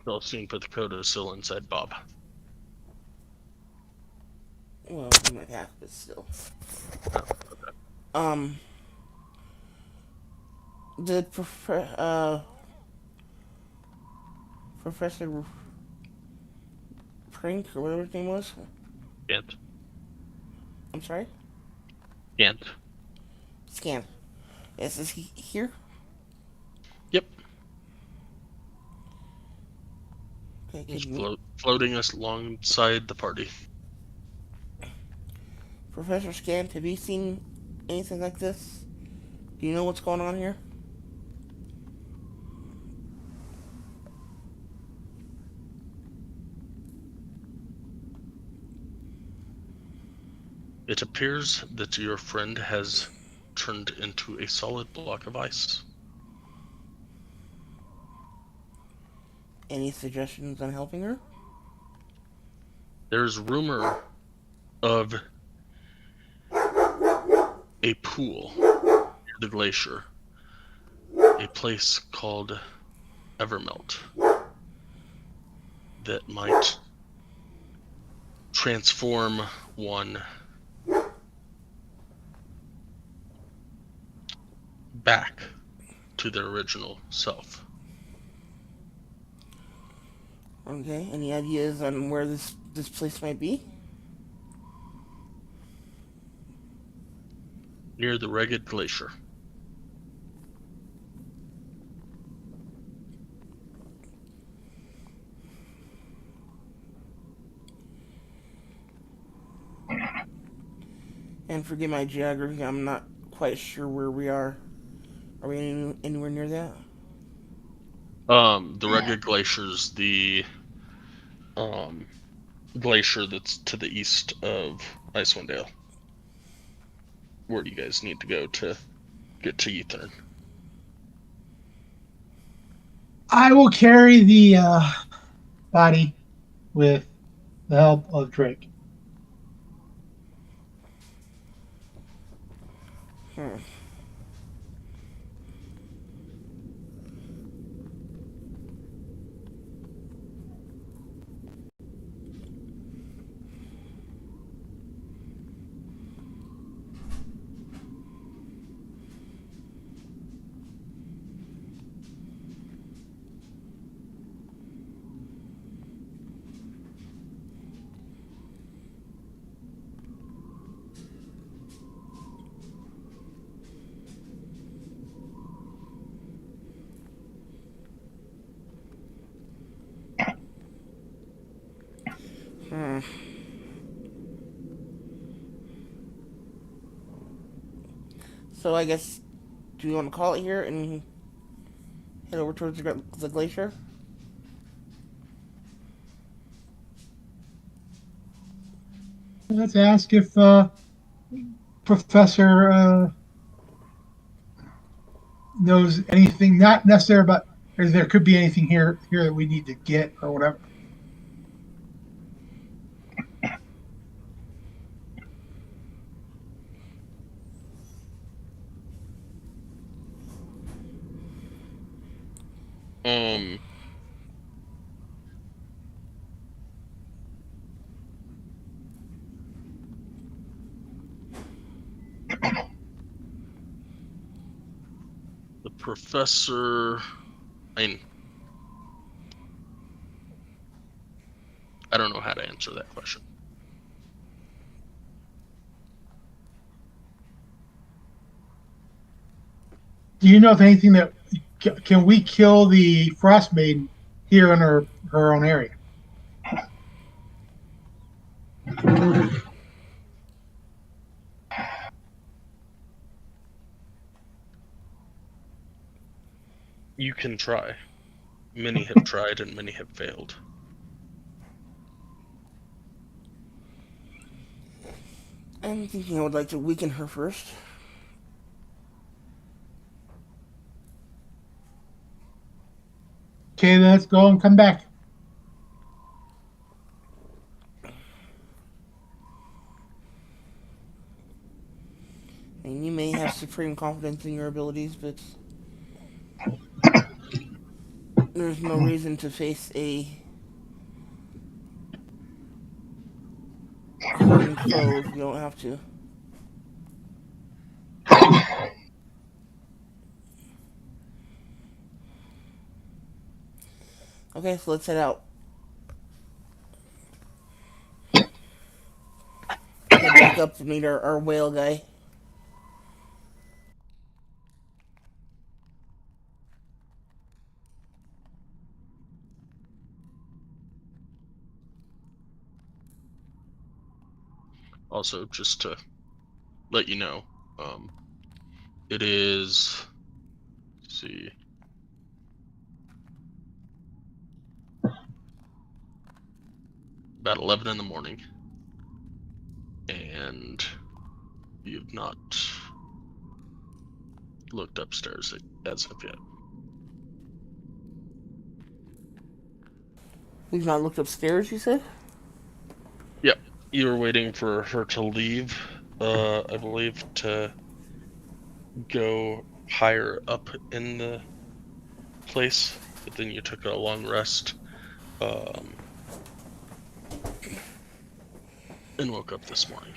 I'll soon put the codicil inside Bob. Well, in my pack, but still. Oh, Did Professor Prank or whatever his name was? Can't. I'm sorry? Can't. Scan. Yes, is he here? Yep. Okay, He's can floating us alongside the party. Professor Scan, have you seen anything like this? Do you know what's going on here? It appears that your friend has turned into a solid block of ice. Any suggestions on helping her? There's rumor of a pool near the glacier, a place called Evermelt, that might transform one back to their original self. Okay, any ideas on where this place might be? Near the Ragged Glacier. And forgive my geography, I'm not quite sure where we are. Are we anywhere near that? The Ragged Glacier's the glacier that's to the east of Icewind Dale. Where do you guys need to go to get to Ethern? I will carry the body with the help of Drake. Hmm. Hmm. So I guess, do you want to call it here and head over towards the glacier? Let's ask if Professor knows anything, not necessarily about, or there could be anything here that we need to get or whatever. Um, the professor. I mean, I don't know how to answer that question. Do you know if anything that can we kill the Frost Maiden here in her own area? You can try. Many have tried and many have failed. I'm thinking I would like to weaken her first. Okay, let's go and come back. And you may have supreme confidence in your abilities, but there's no reason to face a hardened foe if you don't have to. Okay, so let's head out. Head back up to meet our whale guy. Also, just to let you know, it is. Let's see. About 11 in the morning, and you've not looked upstairs as of yet. We've not looked upstairs, you said? Yep, you were waiting for her to leave, I believe, to go higher up in the place, but then you took a long rest, and woke up this morning.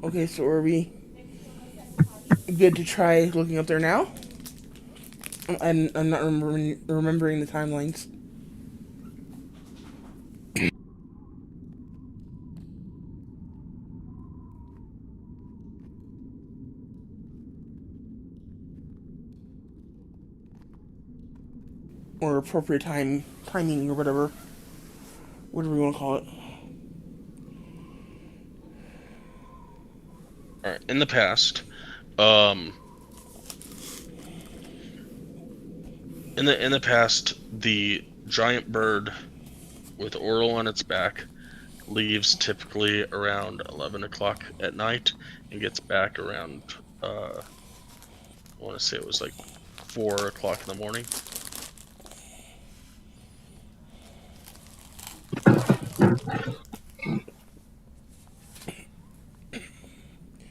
Okay, so are we good to try looking up there now? I'm not remembering the timelines. Or appropriate timing or whatever you want to call it. All right. In the past, um, in the past, the giant bird with Oral on its back leaves typically around 11 o'clock at night and gets back around, I want to say it was like 4 o'clock in the morning.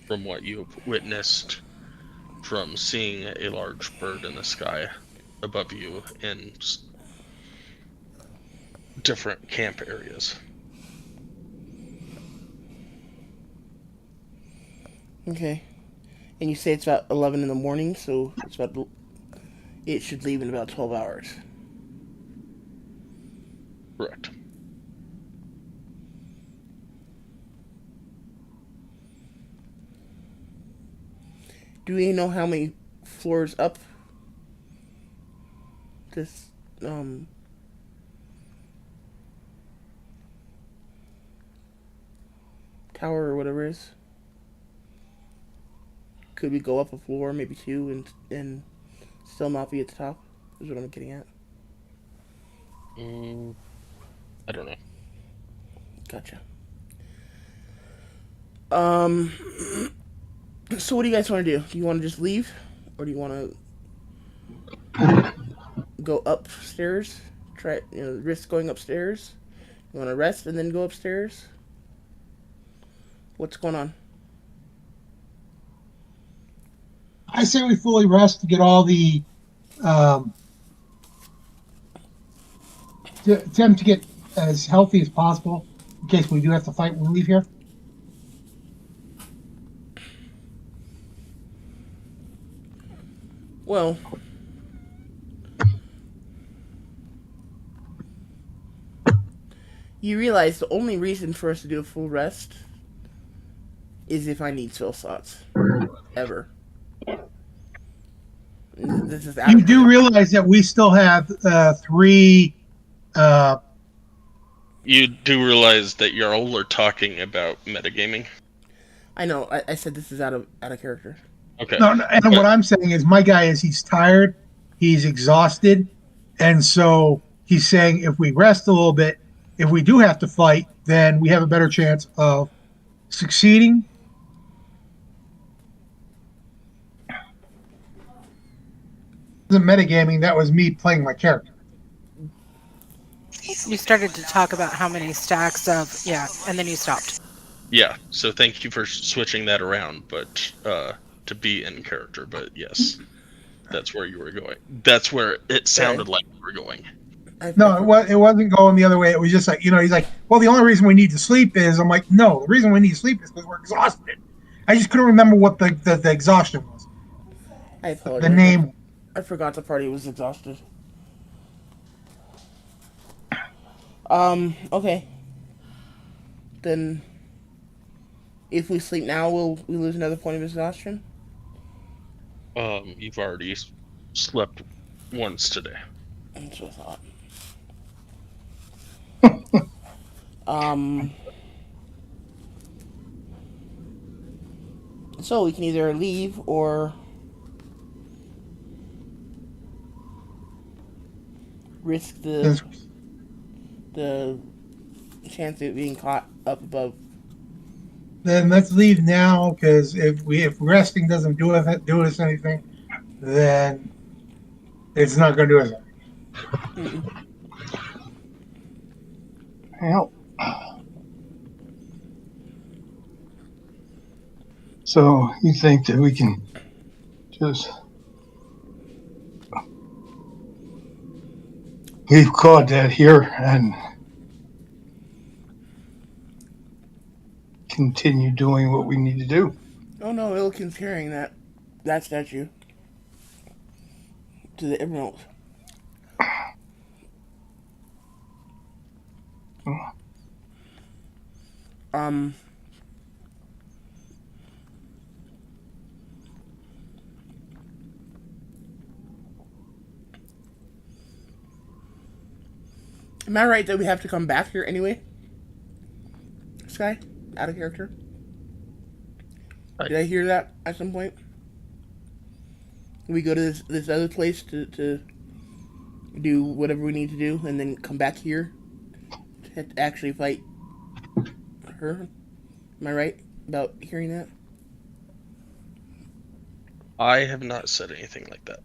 From what you have witnessed from seeing a large bird in the sky above you in different camp areas. Okay. And you say it's about 11 in the morning, so it should leave in about 12 hours. Correct. Do we know how many floors up this tower or whatever it is? Could we go up a floor, maybe two, and still not be at the top? Is what I'm getting at. I don't know. Gotcha. Um. So what do you guys want to do? Do you want to just leave, or do you want to go upstairs? Try, risk going upstairs. You want to rest and then go upstairs? What's going on? I say we fully rest to get all the to attempt to get as healthy as possible in case we do have to fight when we leave here. Well, you realize the only reason for us to do a full rest is if I need spell slots. Ever. This is You do realize that we still have three. You do realize that y'all are talking about metagaming? I know. I said this is out of character. Okay. No, and what I'm saying is, my guy is he's tired, he's exhausted, and so he's saying if we rest a little bit, if we do have to fight, then we have a better chance of succeeding. The metagaming, that was me playing my character. You started to talk about how many stacks of and then you stopped. Yeah, so thank you for switching that around, but to be in character, but yes, that's where you were going. That's where it sounded like you were going. No, it wasn't going the other way. It was just like, he's like, well, the only reason we need to sleep is, I'm like, no, the reason we need to sleep is because we're exhausted. I just couldn't remember what the exhaustion was. I apologize. The name. I forgot the party was exhausted. Okay. Then, if we sleep now, we lose another point of exhaustion? You've already slept once today. That's what I thought. So we can either leave or risk the chance of being caught up above. Then let's leave now, because if resting doesn't do us anything, then it's not going to do us anything. Well, so you think that we can just leave Claudette here and continue doing what we need to do? Oh no, Ilkin's carrying that statue to the Emerald. Am I right that we have to come back here anyway? Sky? Out of character? Did I hear that at some point? We go to this other place to do whatever we need to do and then come back here to actually fight her? Am I right about hearing that? I have not said anything like that.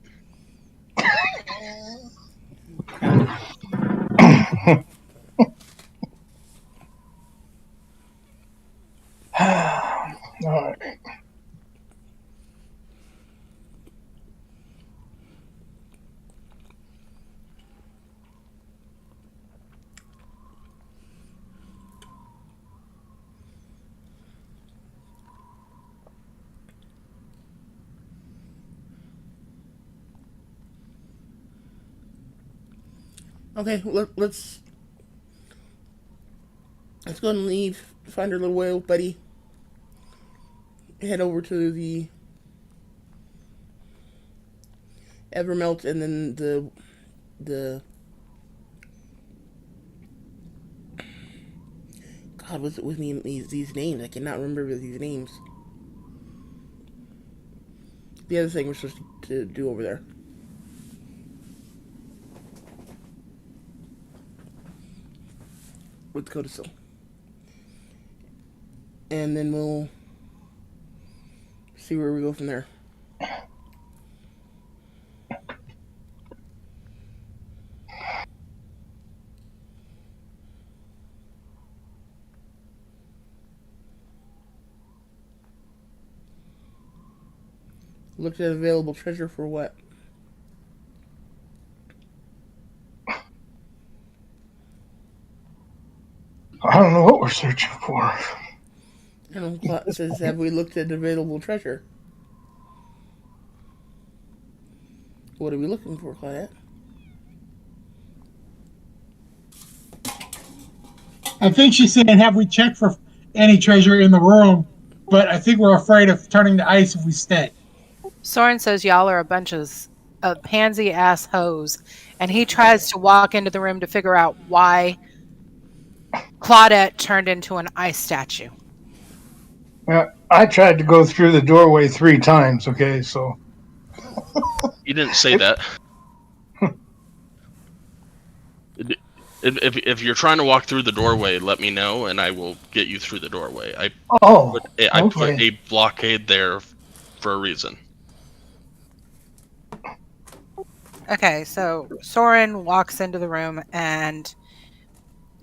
All right. Okay, let's go and leave. Find our little whale buddy. Head over to the Evermelt, and then the God, what's it with me? These names, I cannot remember these names. The other thing we're supposed to do over there. With Codicil. And then we'll see where we go from there. Looked at available treasure for what? I don't know what we're searching for. I don't know. It says, have we looked at available treasure? What are we looking for, Claudette? I think she's saying, have we checked for any treasure in the room? But I think we're afraid of turning to ice if we stay. Soren says y'all are a bunch of pansy ass hoes, and he tries to walk into the room to figure out why Claudette turned into an ice statue. Well, I tried to go through the doorway 3 times, okay, so. You didn't say that. If you're trying to walk through the doorway, let me know, and I will get you through the doorway. I put a blockade there for a reason. Okay, so Soren walks into the room and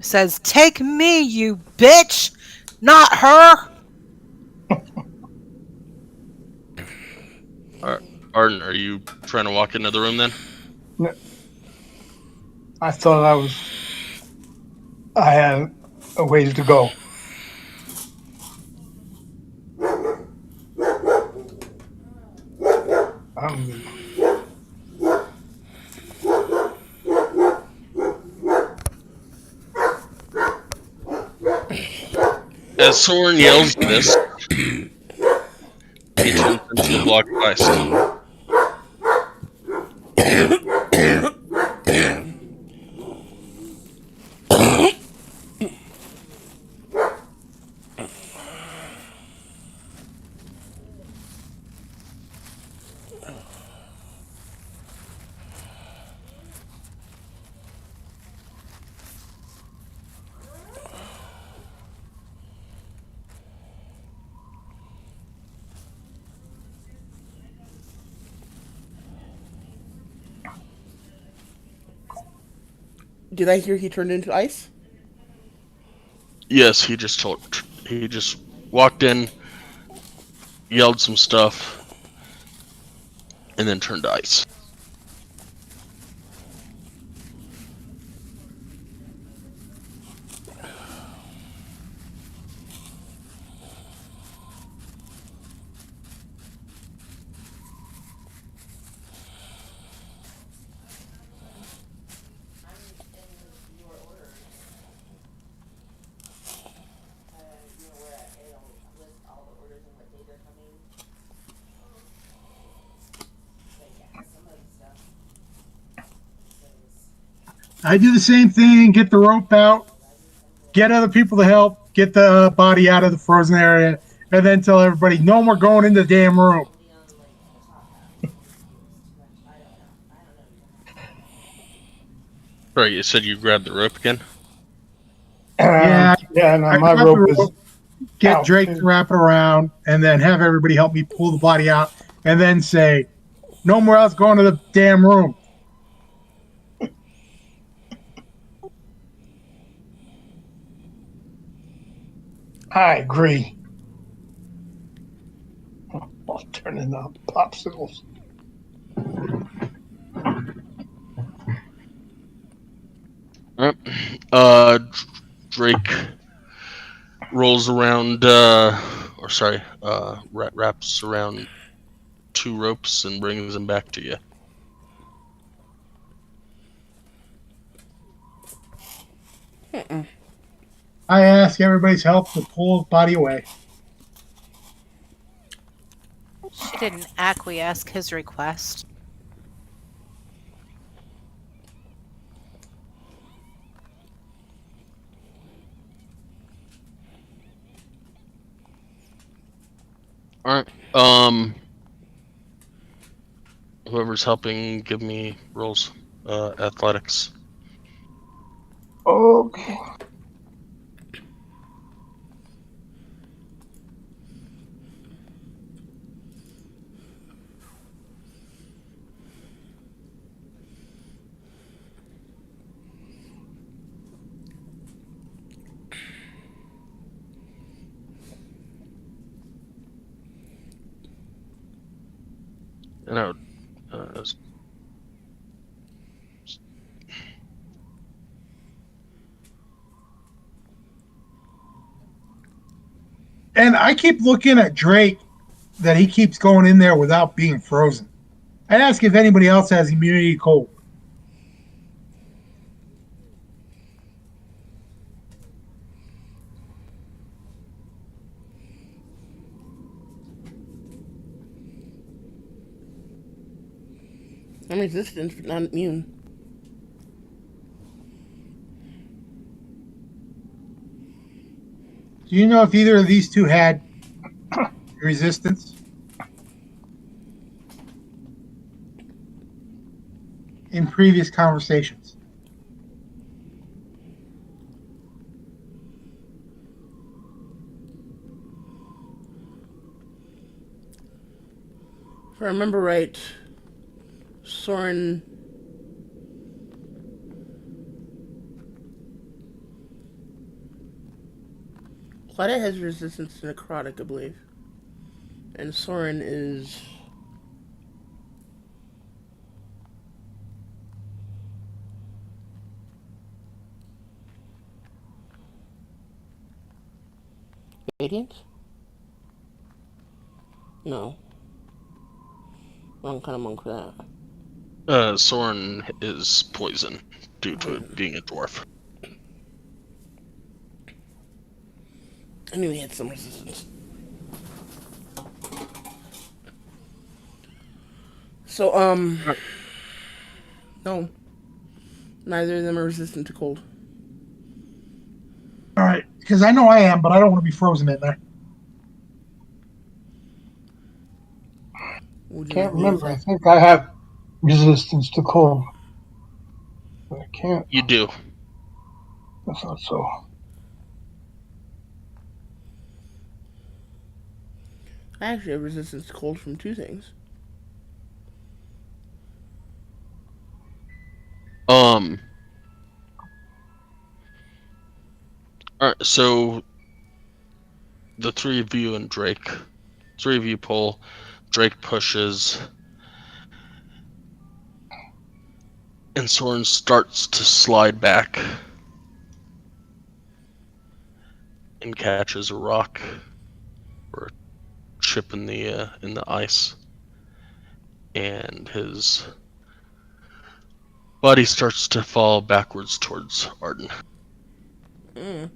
says, "Take me, you bitch, not her." Arden, are you trying to walk into the room then? No, I thought I had a ways to go. As Soren yells this, he turns into a block of ice. Did I hear he turned into ice? Yes, he just walked in, yelled some stuff, and then turned to ice. I do the same thing, get the rope out, get other people to help, get the body out of the frozen area, and then tell everybody, no more going into the damn room. Sorry, you said you grabbed the rope again? Yeah, no, my grab rope the is rope, get out. Drake to wrap it around, and then have everybody help me pull the body out, and then say, no more else going to the damn room. I agree. I'll turn into popsicles. Drake rolls around, wraps around 2 ropes and brings them back to you. Mm-mm. I ask everybody's help to pull his body away. She didn't acquiesce his request. All right. Whoever's helping, give me rolls. Athletics. Okay. And I would, uh, And I keep looking at Drake that he keeps going in there without being frozen. I ask if anybody else has immunity to cold. I'm resistant, but not immune. Do you know if either of these two had resistance in previous conversations? If I remember right, Soren. Claudette has resistance to necrotic, I believe. And Soren is. Radiant? No. Wrong kind of monk for that. Soren is poison due to Poison. it being a dwarf. I knew he had some resistance. So, no. Neither of them are resistant to cold. All right, because I know I am, but I don't want to be frozen in there. Would you Can't like me to remember. I say? think I have resistance to cold. But I can't. You do. I thought so. I actually have resistance to cold from two things. All right. So the three of you and Drake, three of you pull. Drake pushes, and Soren starts to slide back and catches a rock or a chip in the ice, and his body starts to fall backwards towards Arden. Mm.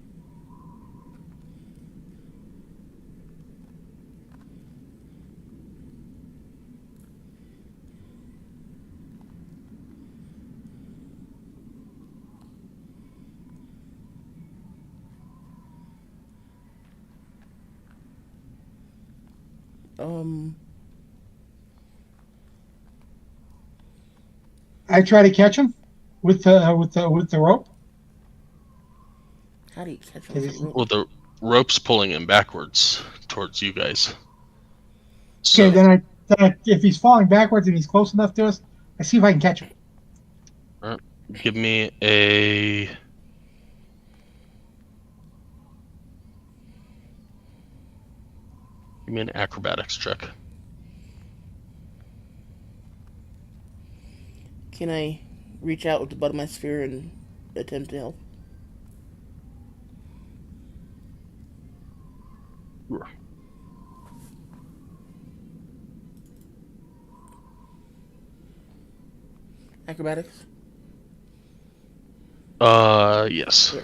Um, I try to catch him with the rope. how do you catch him Okay, with a this- rope? Well, the rope's pulling him backwards towards you guys. Okay, So then if he's falling backwards and he's close enough to us, I see if I can catch him. give me a an acrobatics check. Can I reach out with the butt of my spear and attempt to help? Sure. Acrobatics? Yes. Yeah.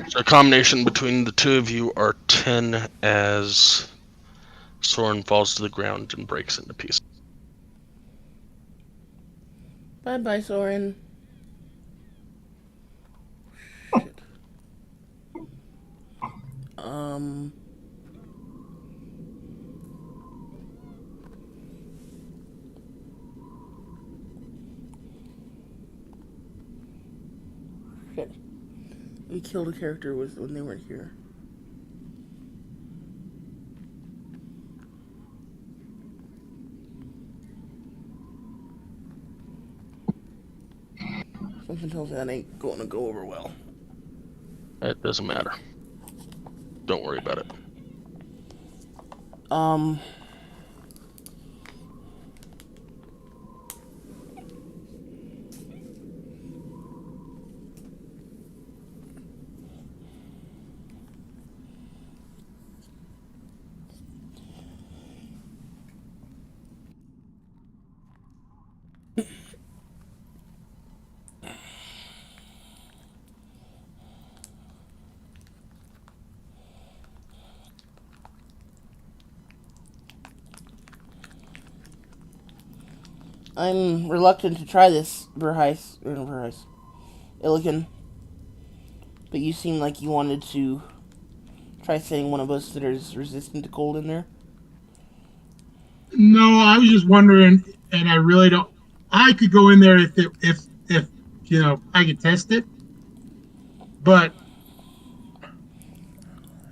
So a combination between the two of you are 10 as Soren falls to the ground and breaks into pieces. Bye-bye, Soren. Shit. Um... Shit. We killed a character when they weren't here. Something tells me that ain't going to go over well. It doesn't matter. Don't worry about it. Um... I'm reluctant to try this, Illican. But you seem like you wanted to try setting one of us that is resistant to cold in there. No, I was just wondering, and I really don't. I could go in there if I could test it, but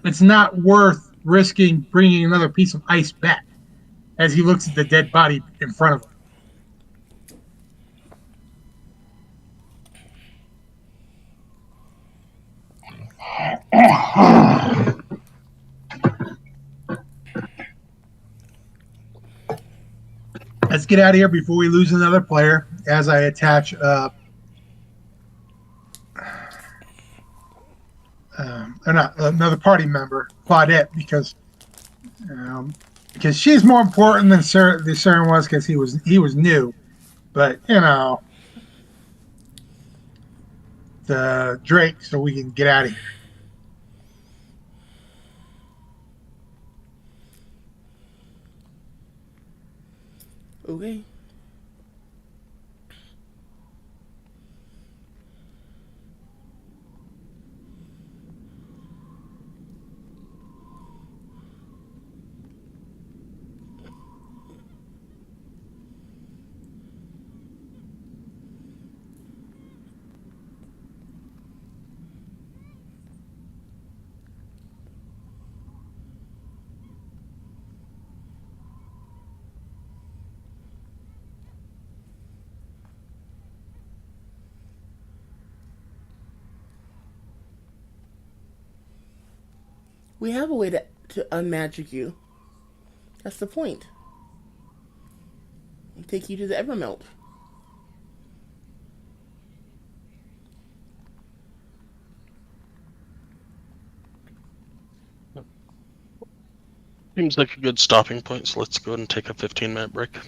it's not worth risking bringing another piece of ice back as he looks at the dead body in front of him. Let's get out of here before we lose another player. As I attach or not another party member, Claudette, because she's more important than the CERN was because he was new, but the Drake, so we can get out of here. Okay. We have a way to unmagic you. That's the point. Take you to the Evermelt. Seems like a good stopping point, so let's go ahead and take a 15-minute break.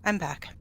I'm back.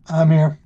I'm here.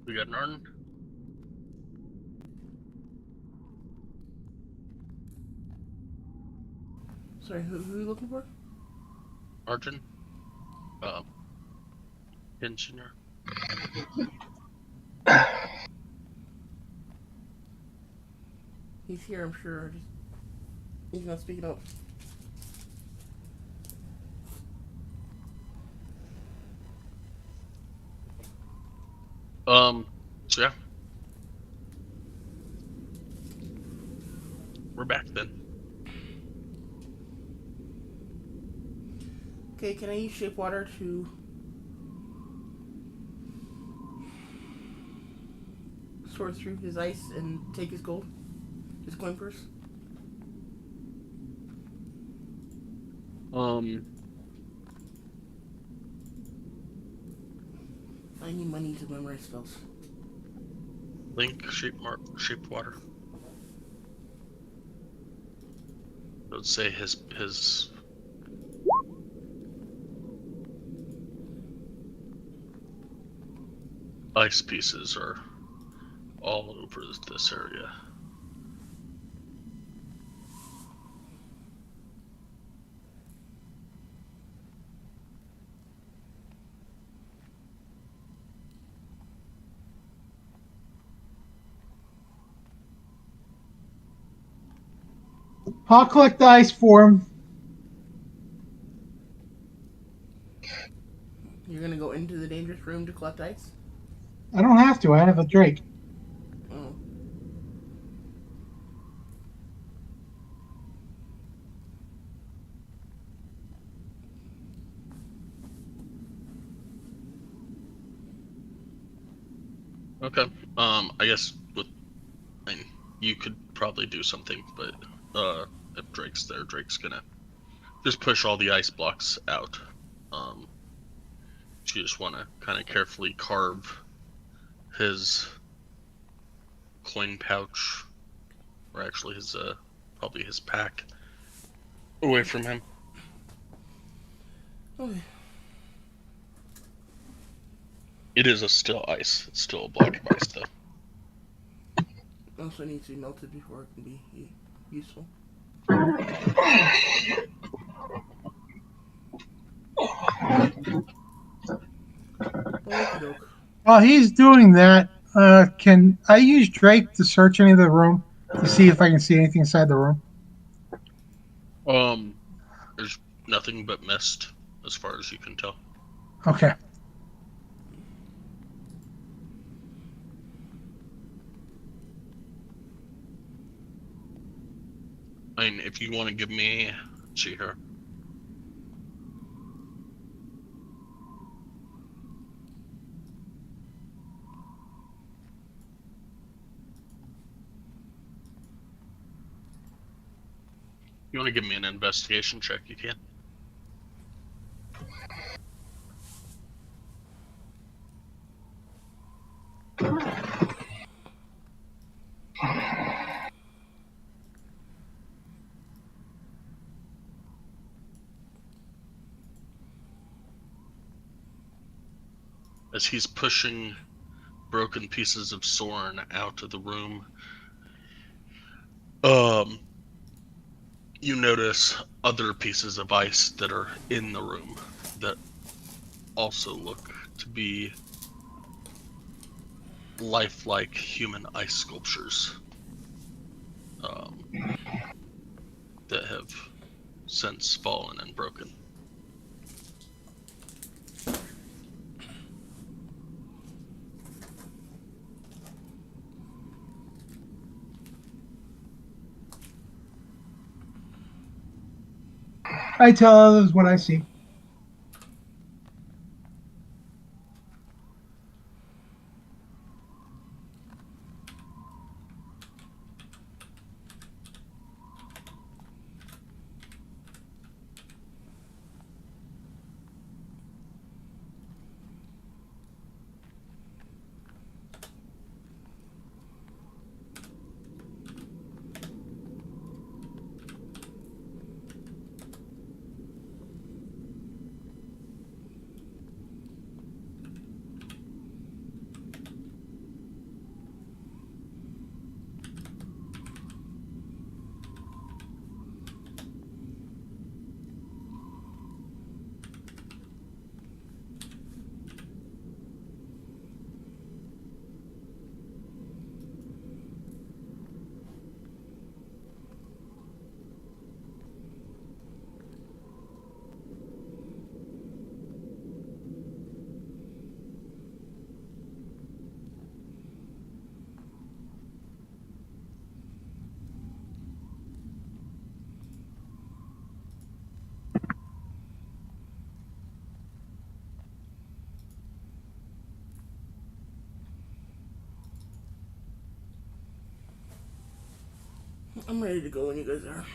We got an Arden. Sorry, who are you looking for? Arjun. Engineer. He's here, I'm sure. He's not speaking up. So yeah. We're back then. Okay, can I use shape water to sort through his ice and take his gold? His coin purse? I need money to memorize spells. Link shape water. Let's say his ice pieces are all over this area. I'll collect the ice for him. You're gonna go into the dangerous room to collect ice? I don't have to. I have a Drake. Oh. Okay. I guess you could probably do something, but if Drake's there, Drake's gonna just push all the ice blocks out. You just want to kind of carefully carve his coin pouch, or actually his probably his pack, away from him. Okay. It is a still ice. It's still a block of ice, though. Also needs to be melted before it can be useful. Okie doke. While he's doing that, can I use Drake to search any of the room to see if I can see anything inside the room? There's nothing but mist, as far as you can tell. Okay. I mean, if you want to give me, let's see here. You want to give me an investigation check, you can. As he's pushing broken pieces of Soren out of the room, you notice other pieces of ice that are in the room that also look to be lifelike human ice sculptures that have since fallen and broken. I tell others what I see. I'm ready to go when you guys are.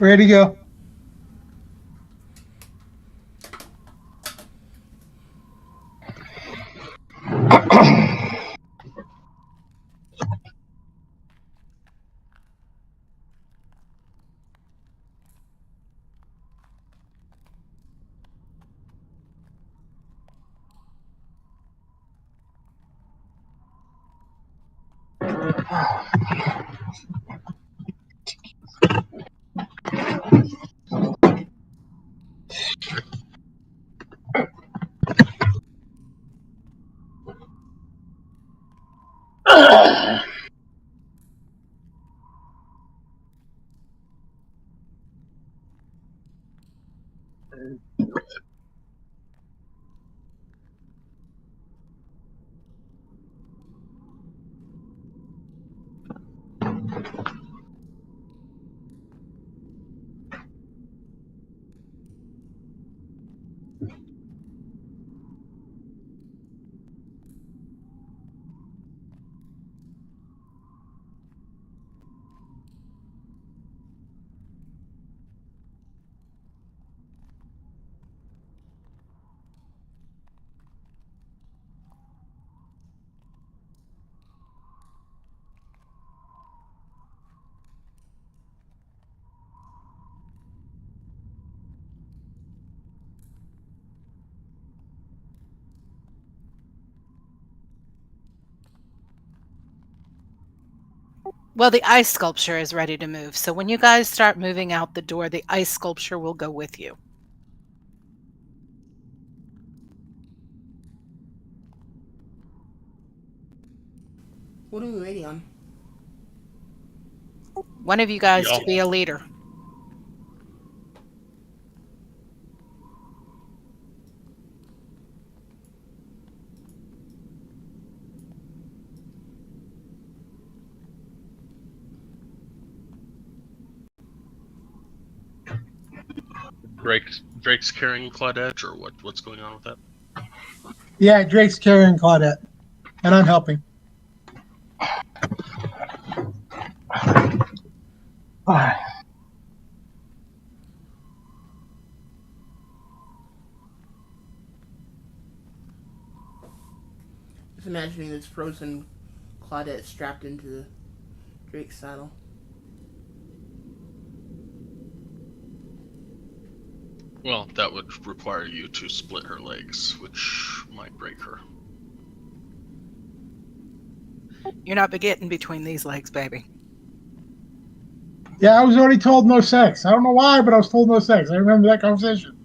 Ready to go. Well, the ice sculpture is ready to move. So when you guys start moving out the door, the ice sculpture will go with you. What are we waiting on? One of you guys Y'all. to be a leader. Drake's carrying Claudette, or what's going on with that? Yeah, Drake's carrying Claudette, and I'm helping. Just imagining this frozen Claudette strapped into Drake's saddle. Well, that would require you to split her legs, which might break her. You're not getting between these legs, baby. Yeah, I was already told no sex. I don't know why, but I was told no sex. I remember that conversation.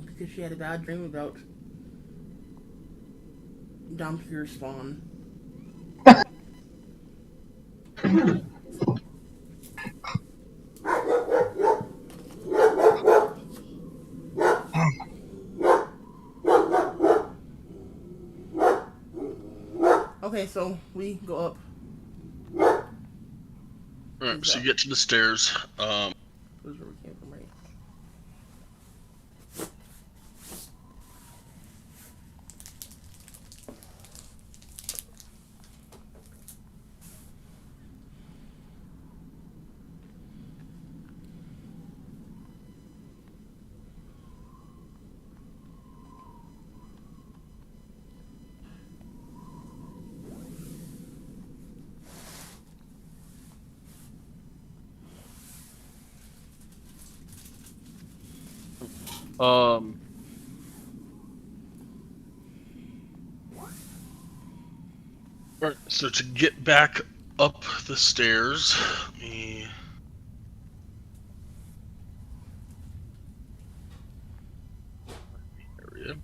Because she had a bad dream about Dompier spawn. Okay, so we go up. Alright, so you get to the stairs. Those where we came from, right? Alright, so to get back up the stairs, let me... area.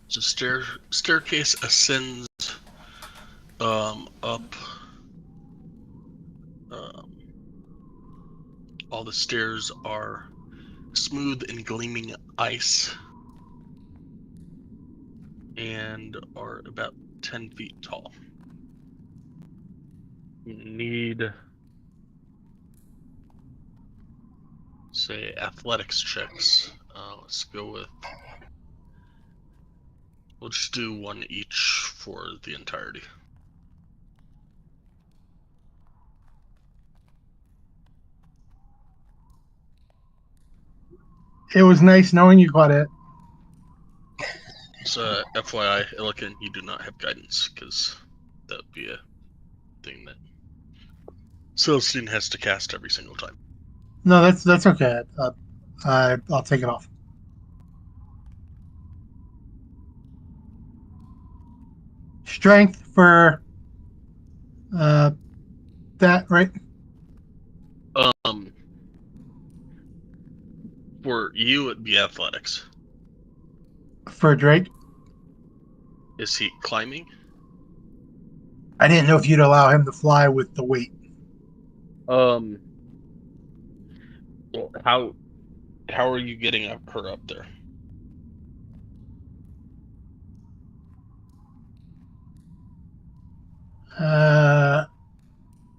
So staircase ascends up. All the stairs are smooth and gleaming ice and are about 10 feet tall. You need, say, athletics checks. Let's go with, we'll just do one each for the entirety. It was nice knowing you, Claudette. So, FYI, Elikin, you do not have guidance, because that would be a thing that Celestine has to cast every single time. No, that's okay. I'll take it off. Strength for that, right? For you, it'd be athletics. For Drake. Is he climbing? I didn't know if you'd allow him to fly with the weight. Well, how are you getting her up there?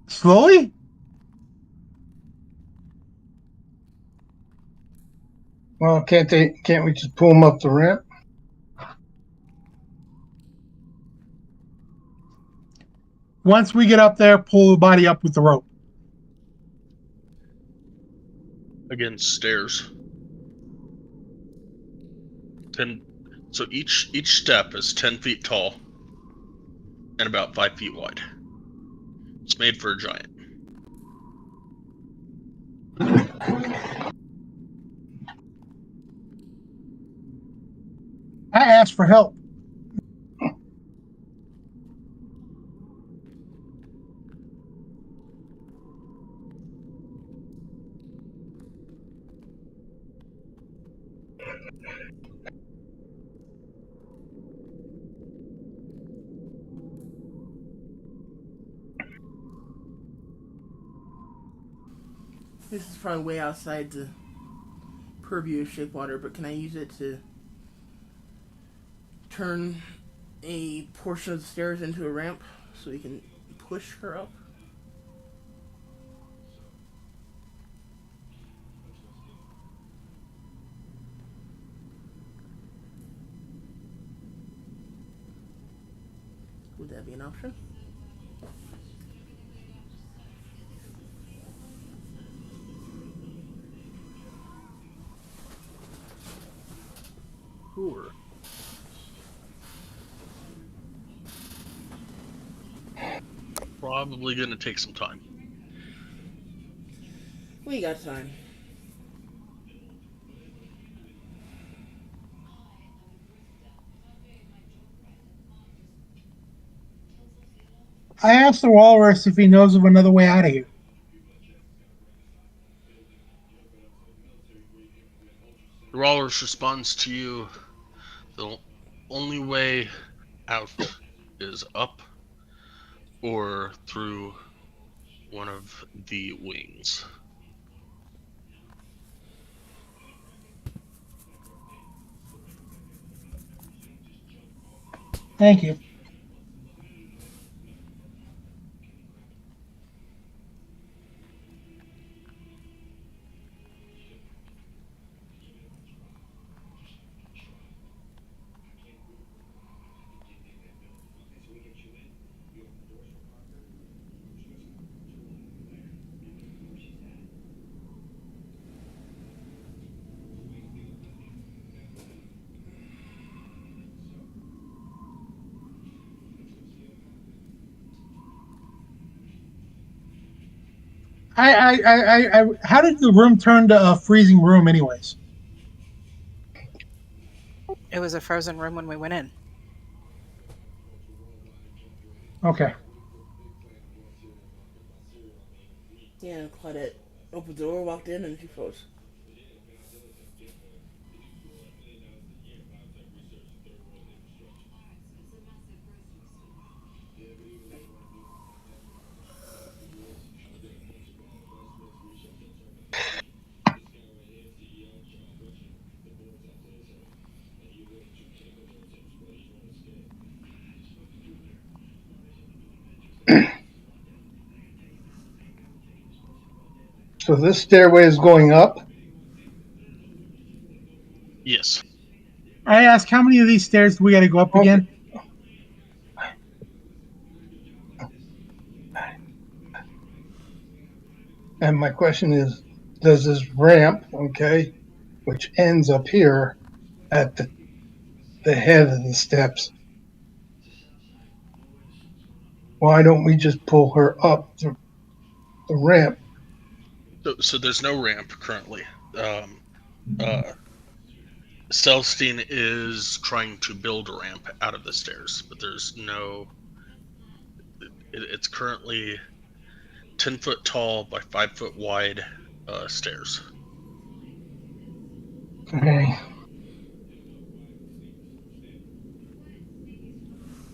Slowly? Well, can't we just pull them up the ramp? Once we get up there, pull the body up with the rope. Again, stairs. 10. So each step is 10 feet tall and about 5 feet wide. It's made for a giant. I asked for help. This is probably way outside the purview of Shapewater, but can I use it to turn a portion of the stairs into a ramp so we can push her up? Would that be an option? Sure. Probably going to take some time. We got time. I asked the walrus if he knows of another way out of here. The walrus responds to you. The only way out is up or through one of the wings. Thank you. How did the room turn to a freezing room, anyways? It was a frozen room when we went in. Okay. Yeah, Claudette opened the door, walked in, and she froze. So this stairway is going up. Yes. I asked how many of these stairs do we got to go up Okay. again? And my question is, does this ramp, okay, which ends up here at the head of the steps, why don't we just pull her up the ramp? So there's no ramp currently. Celestine is trying to build a ramp out of the stairs, but there's no. It's currently 10 foot tall by 5 foot wide stairs. Okay.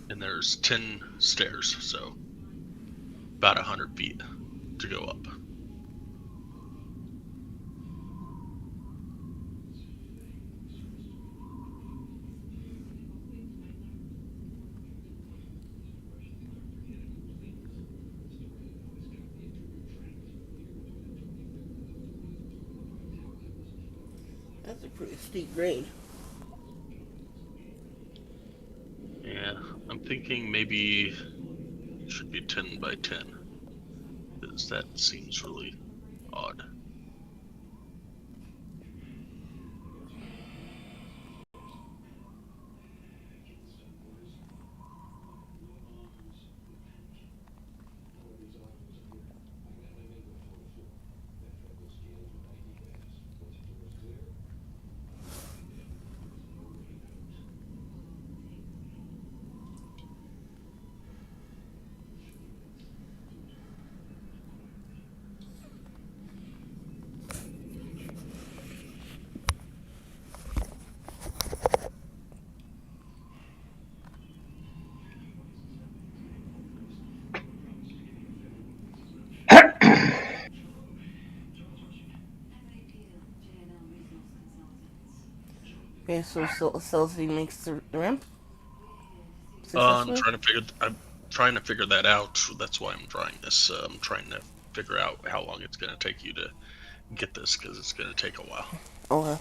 And there's 10 stairs, so about 100 feet to go up. That's a pretty steep grade. Yeah, I'm thinking maybe it should be 10 by 10, because that seems really odd. Okay, so Celestine makes the ramp I'm successfully. trying to figure that out. That's why I'm trying this. I'm trying to figure out how long it's going to take you to get this, because it's going to take a while. Okay.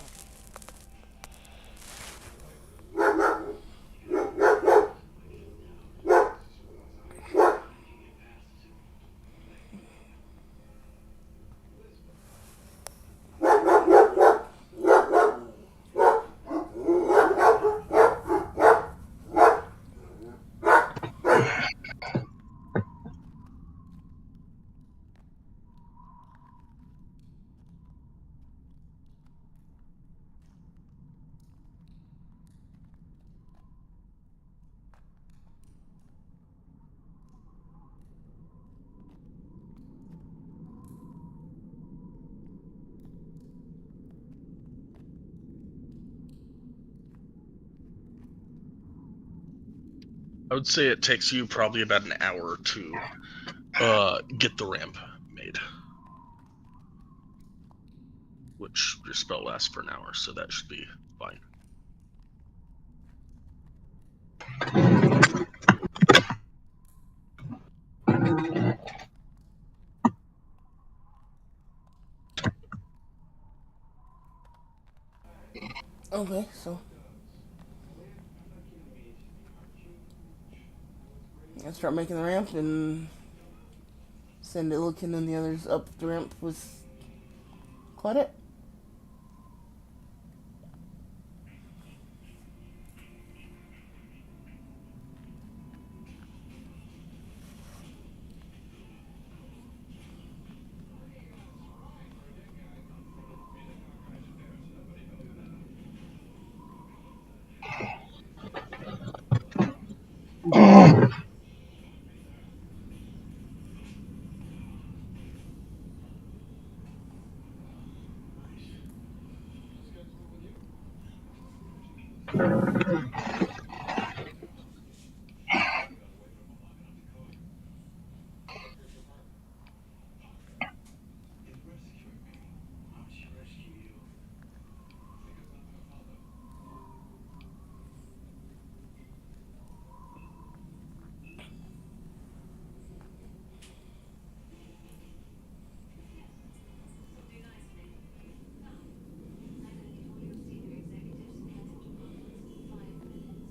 I would say it takes you probably about an hour to get the ramp made, which your spell lasts for an hour, so that should be fine. Okay, so I start making the ramp and send Illiken and the others up the ramp with Claudette.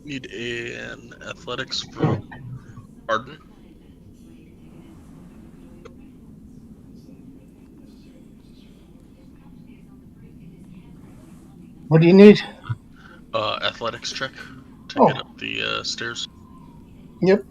Need an athletics for Arden. What do you need? Athletics check to Oh, get up the stairs. yep.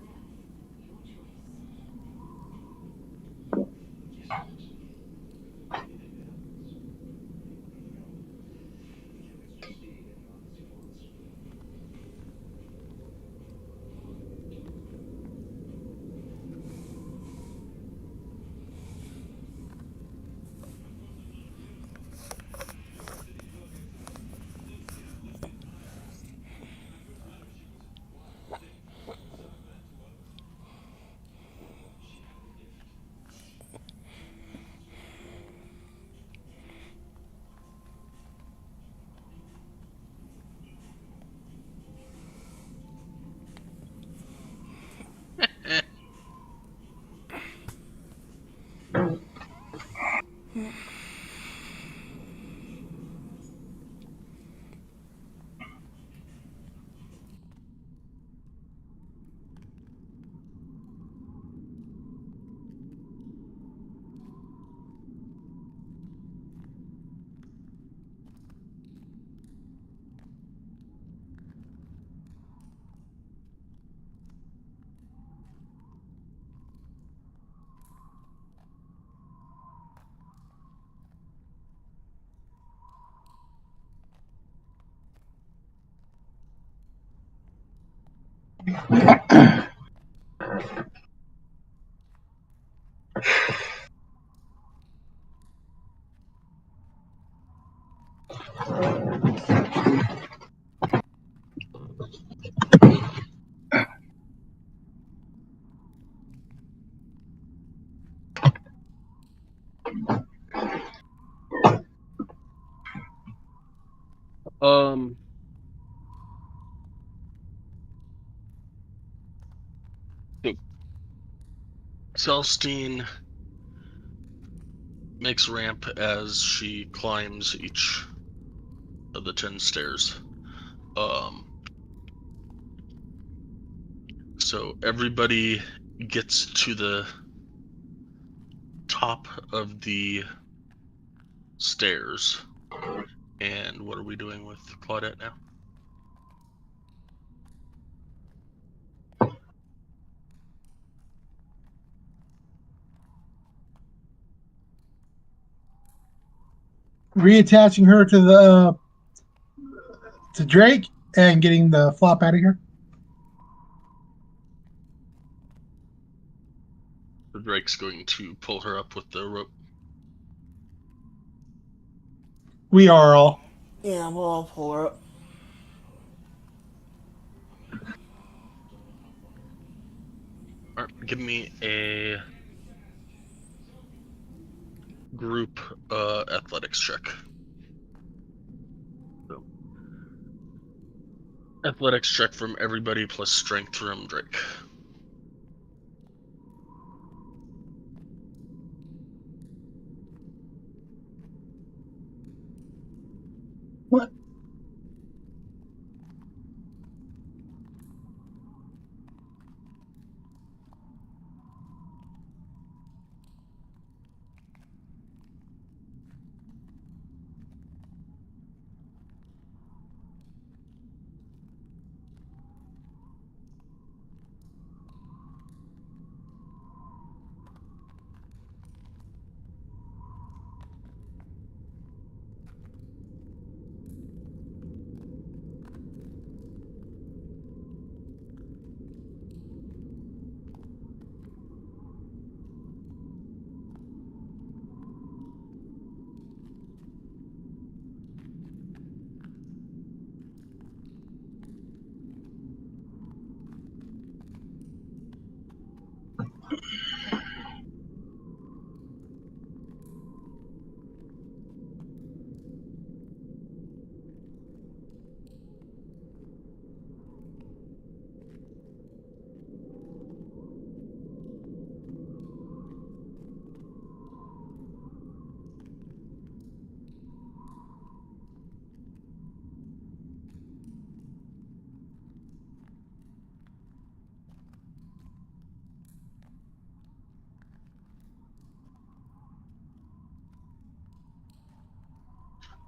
Eh, Um, so Celestine makes ramp as she climbs each of the 10 stairs. So everybody gets to the top of the stairs. And what are we doing with Claudette now? Reattaching her to the to Drake and getting the flop out of here. So Drake's going to pull her up with the rope. We are all. Yeah, we'll all pull her up. All right, give me a group athletics check. So, athletics check from everybody plus strength from Drake. What?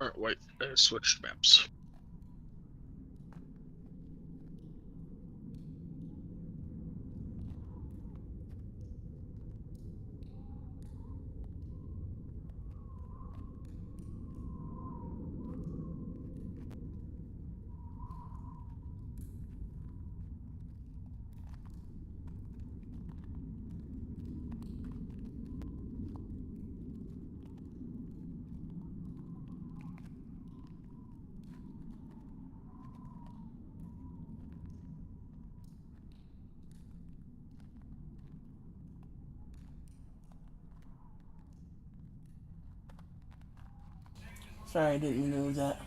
All right, wait, I switched maps. Sorry, I didn't know that.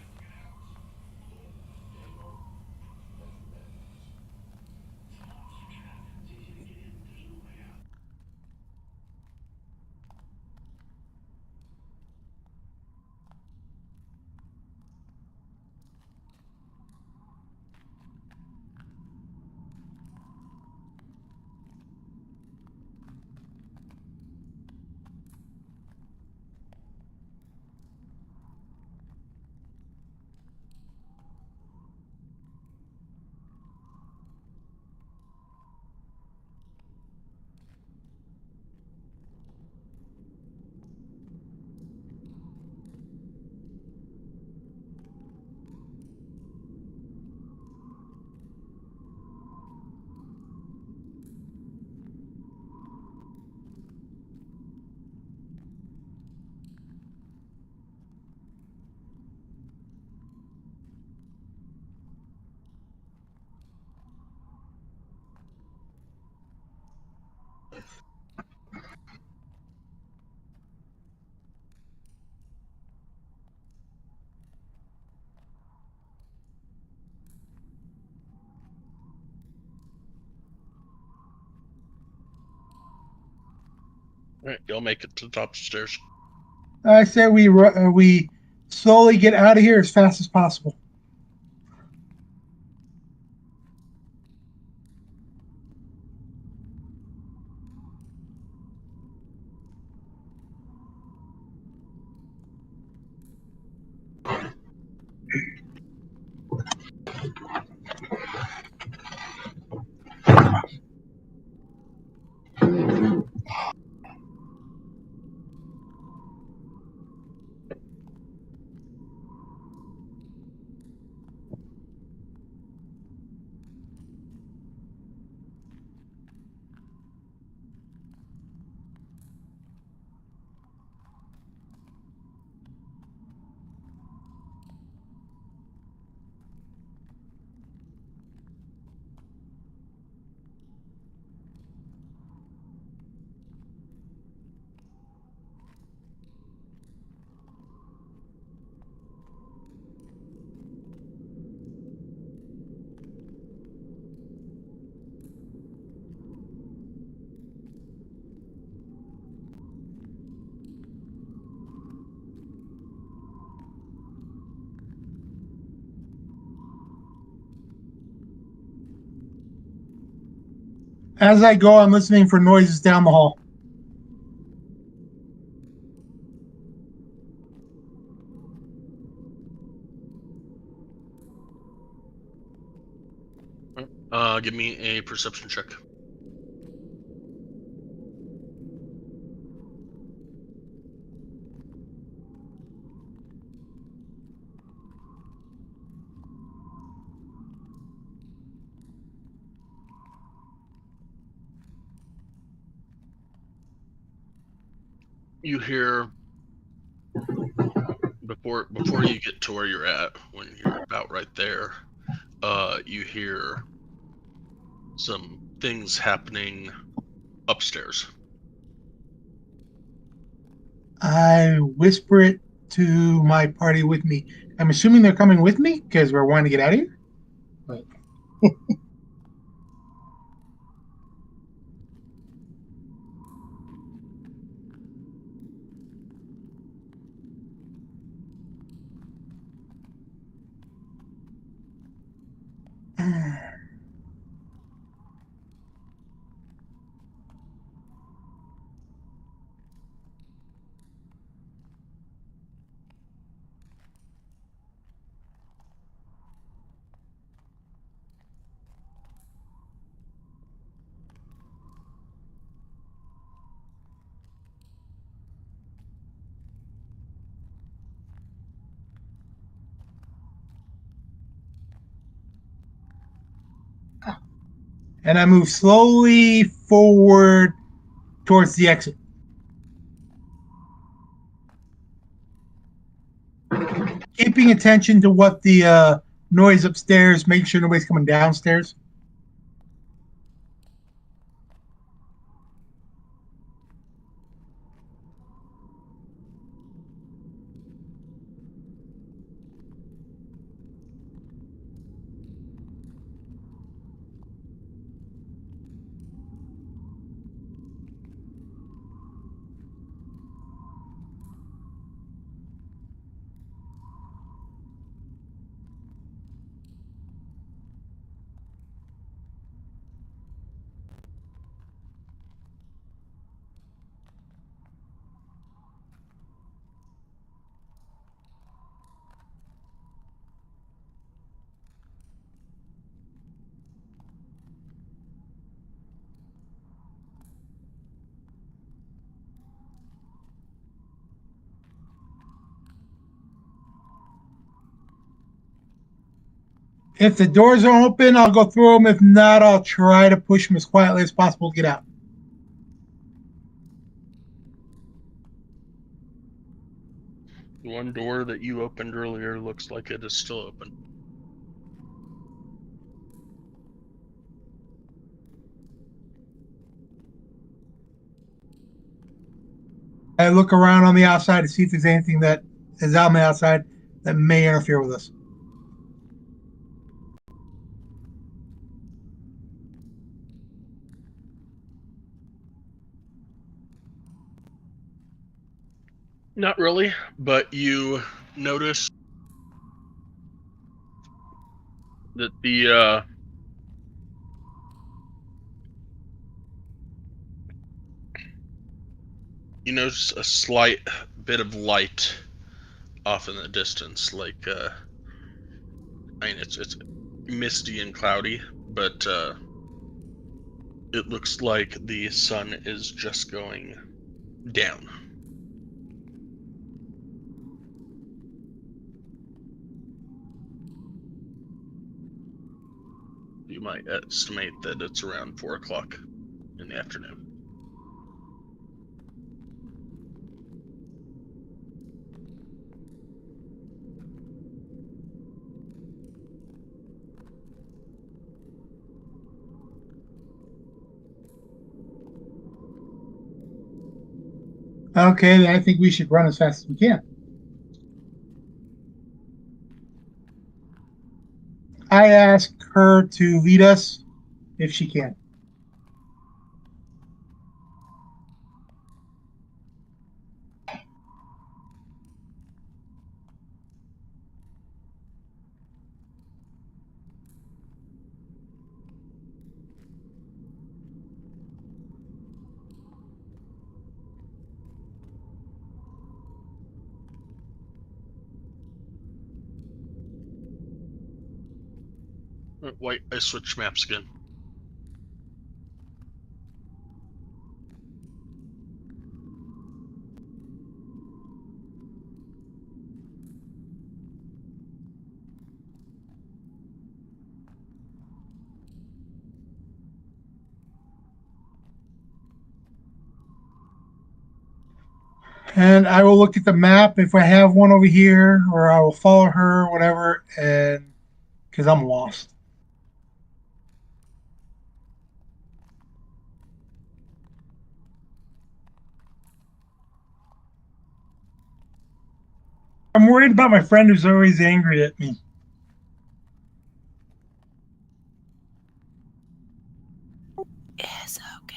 All right, y'all make it to the top of the stairs. I say we slowly get out of here as fast as possible. As I go, I'm listening for noises down the hall. Give me a perception check. You hear before you get to where you're at, when you're about right there, you hear some things happening upstairs. I whisper it to my party with me. I'm assuming they're coming with me because we're wanting to get out of here. But and I move slowly forward towards the exit. Keeping attention to what the noise upstairs, making sure nobody's coming downstairs. If the doors are open, I'll go through them. If not, I'll try to push them as quietly as possible to get out. One door that you opened earlier looks like it is still open. I look around on the outside to see if there's anything that is out on the outside that may interfere with us. Not really, but you notice that you notice a slight bit of light off in the distance, like I mean it's misty and cloudy, but it looks like the sun is just going down. You might estimate that it's around 4 o'clock in the afternoon. Okay, then I think we should run as fast as we can. I ask her to lead us if she can. Wait, I switched maps again. And I will look at the map if I have one over here, or I will follow her, whatever, and because I'm lost. I'm worried about my friend who's always angry at me. It's okay.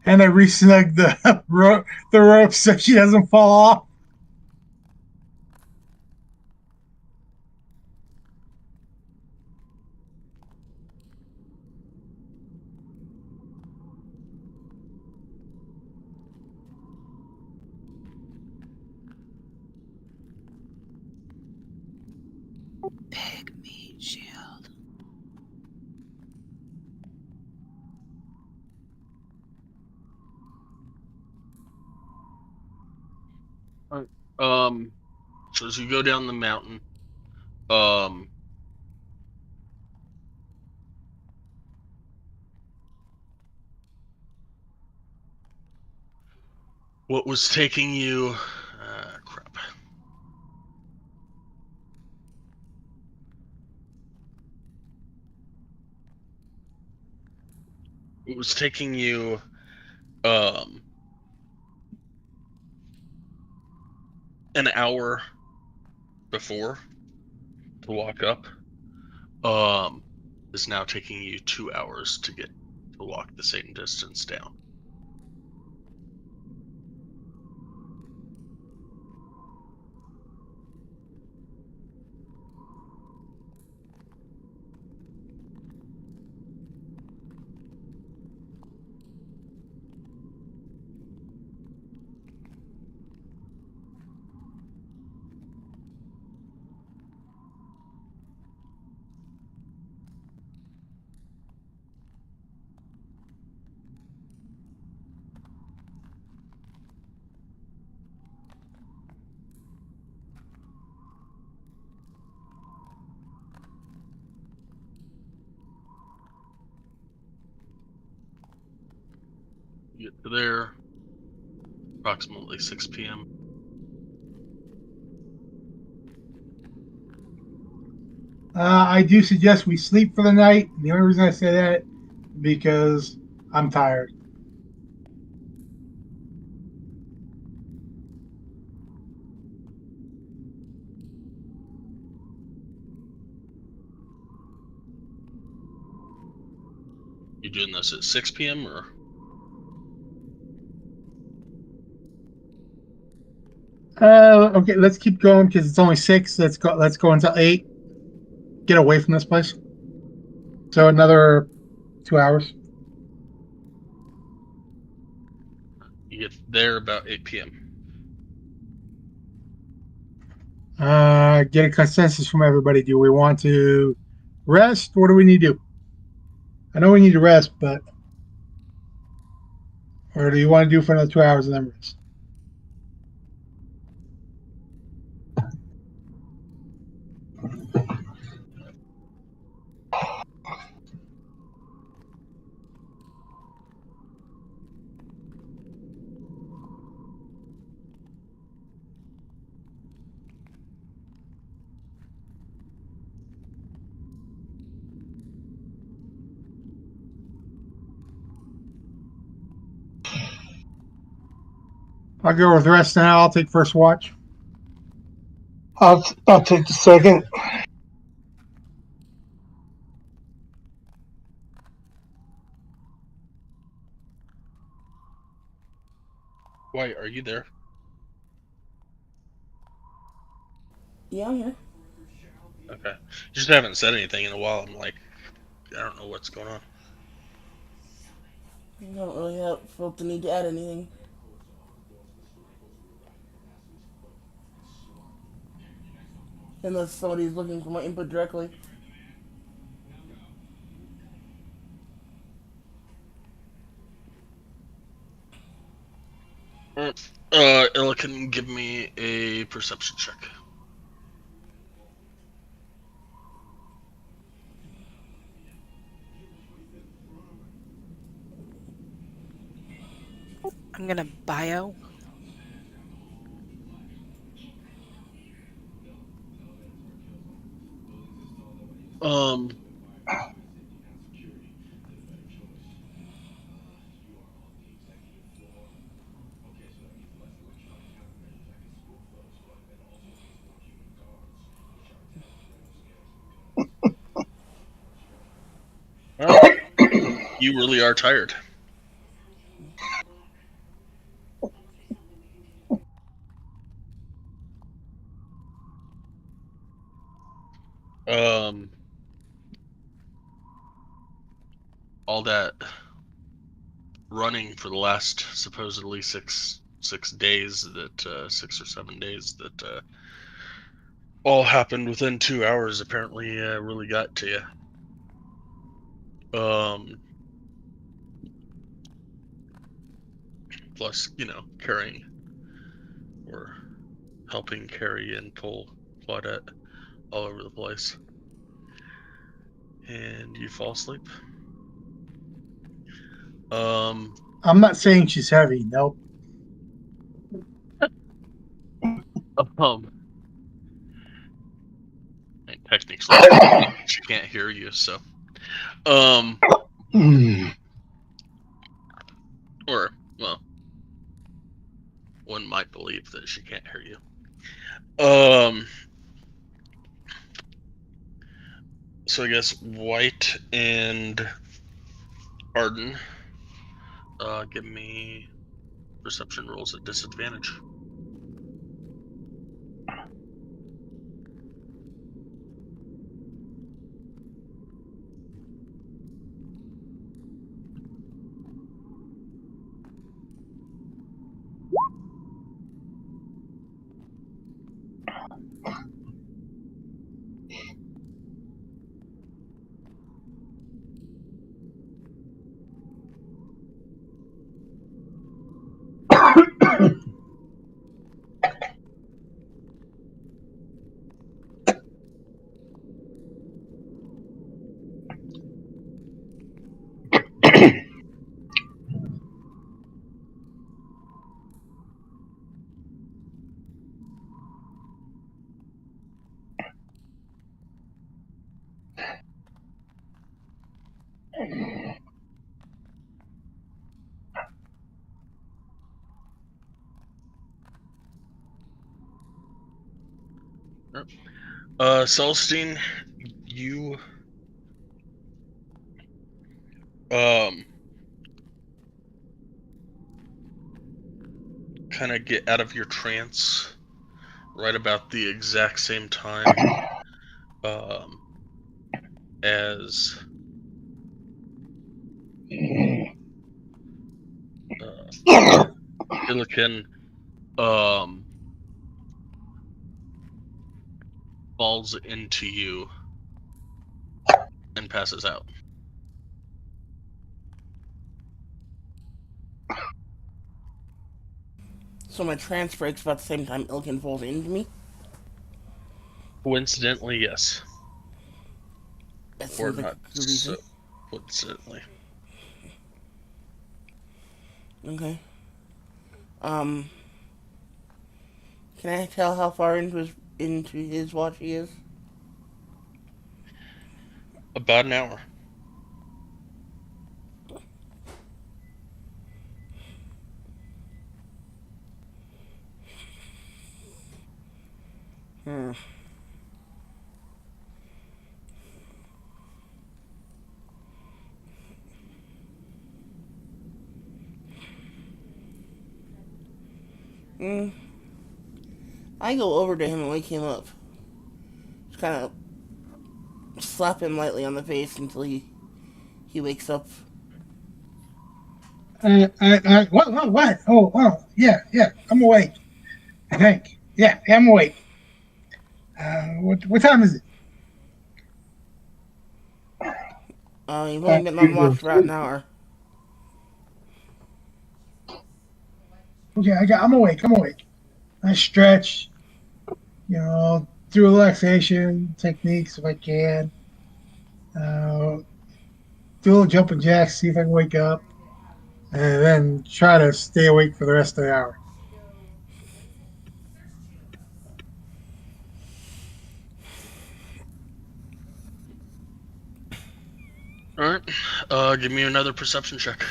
And I resnug the the rope so she doesn't fall off. Big meat shield. Um, so as you go down the mountain, um, what was taking you? Crap. It was taking you, um, an hour before to walk up. Is now taking you 2 hours to walk the same distance down. You get to there, approximately 6 p.m. I do suggest we sleep for the night. The only reason I say that because I'm tired. You doing this at 6 p.m. or? Okay, let's keep going because it's only 6. Let's go. Let's go until 8. Get away from this place. So another 2 hours. You get there about 8 p.m. Get a consensus from everybody. Do we want to rest? What do we need to do? I know we need to rest, but or do you want to do for another 2 hours and then rest? I'll go with rest now. I'll take first watch. I'll take the second. Why are you there? Yeah, I'm here. Okay. You just haven't said anything in a while. I'm like, I don't know what's going on. I don't really felt the need to add anything. Unless somebody's looking for my input directly. Ella can give me a perception check. I'm gonna bio. Um. Well, you really are tired. All that running for the last supposedly six days that 6 or 7 days that all happened within 2 hours apparently really got to you. Plus, carrying or helping carry and pull Claudette all over the place. And you fall asleep. I'm not saying she's heavy. Nope. And technically she can't hear you, so or well, one might believe that she can't hear you. So I guess White and Arden, give me perception rolls at disadvantage. Celestine, you kind of get out of your trance right about the exact same time as Illiken falls into you and passes out. So my trance breaks about the same time Ilkin falls into me. Coincidentally, yes. That Or seems like not a good so reason. coincidentally. Okay. Um, can I tell how far into his watch he is? About an hour. Hmm. Hmm. I go over to him and wake him up. Just kind of slap him lightly on the face until he wakes up. What? Yeah, I'm awake. I think. Yeah, I'm awake. What time is it? You've only Time been for on you to go watch to for about an sleep. hour. Okay, I'm awake. I'm awake. I stretch, do relaxation techniques if I can. Do a little jumping jacks, see if I can wake up, and then try to stay awake for the rest of the hour. All right. Give me another perception check.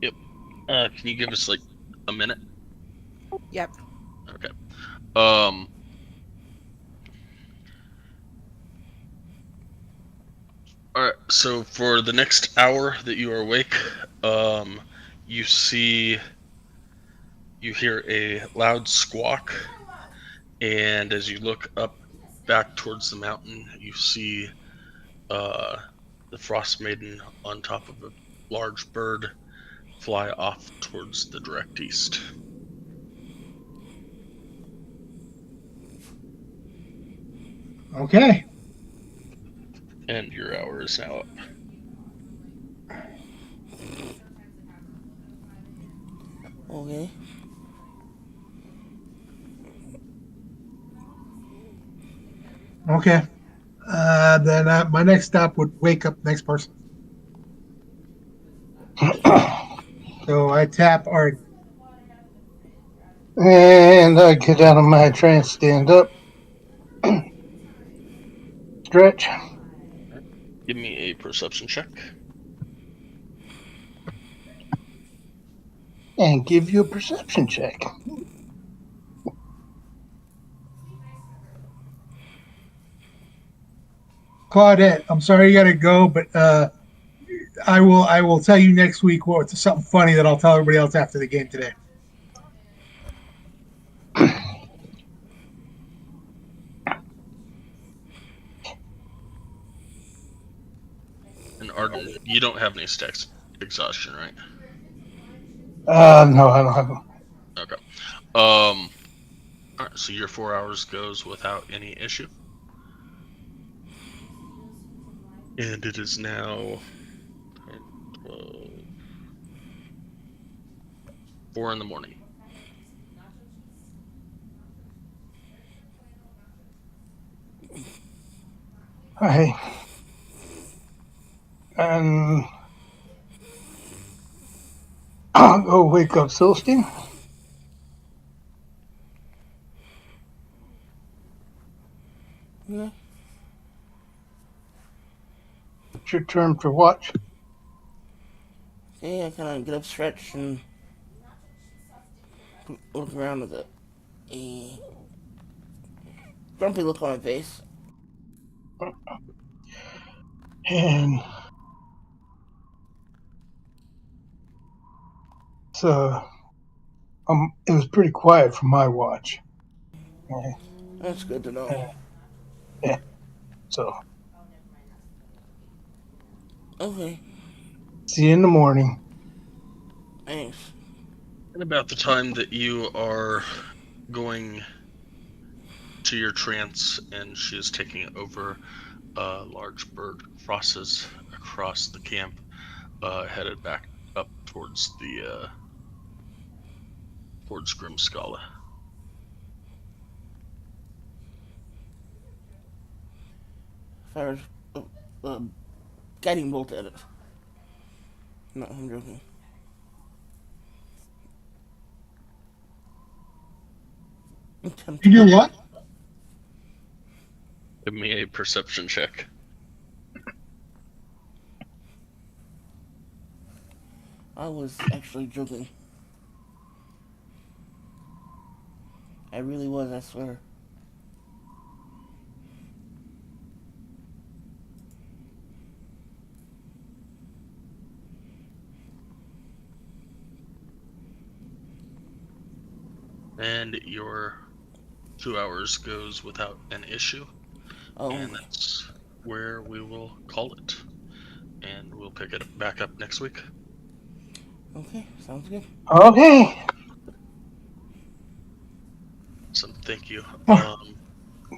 Yep. Can you give us like a minute? Yep. Okay. Um. All right. So for the next hour that you are awake, um, you see, you hear a loud squawk, and as you look up back towards the mountain, you see uh, the Frost Maiden on top of a large bird fly off towards the direct east. Okay. And your hour is now up. Okay. Okay. Then my next stop would wake up the next person. So I tap Arden. And I get out of my trance, stand up, stretch, Give me a perception check. and give you a perception check. Claudette, I'm sorry you got to go, but I will tell you next week what's something funny that I'll tell everybody else after the game today. And Arden, you don't have any stacks exhaustion, right? No, I don't have them. Okay. All right, so your 4 hours goes without any issue. And it is now 10, 12, 4 in the morning. Hey, and I'll go wake up Solstice. Yeah. It's your turn for watch. Okay, I kind of get up, stretch, and look around with a grumpy look on my face. And so it was pretty quiet for my watch. That's good to know. Yeah. So Okay, see you in the morning. thanks. And about the time that you are going to your trance and she is taking over, a large bird crosses across the camp, headed back up towards the towards Grimskala. Fires a guiding bolt at it. No, I'm joking. You do what? Give me a perception check. I was actually joking. I really was, I swear. And your 2 hours goes without an issue. Oh, And that's where we will call it. And we'll pick it back up next week. okay, sounds good. Okay. So thank you.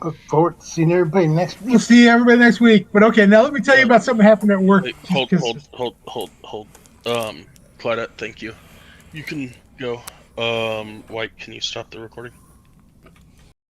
Look forward to seeing everybody next We'll week. see everybody next week. But okay, now let me tell you about something that happened at work. Wait, just hold. 'cause- Claudette, thank you. You can go. White, can you stop the recording?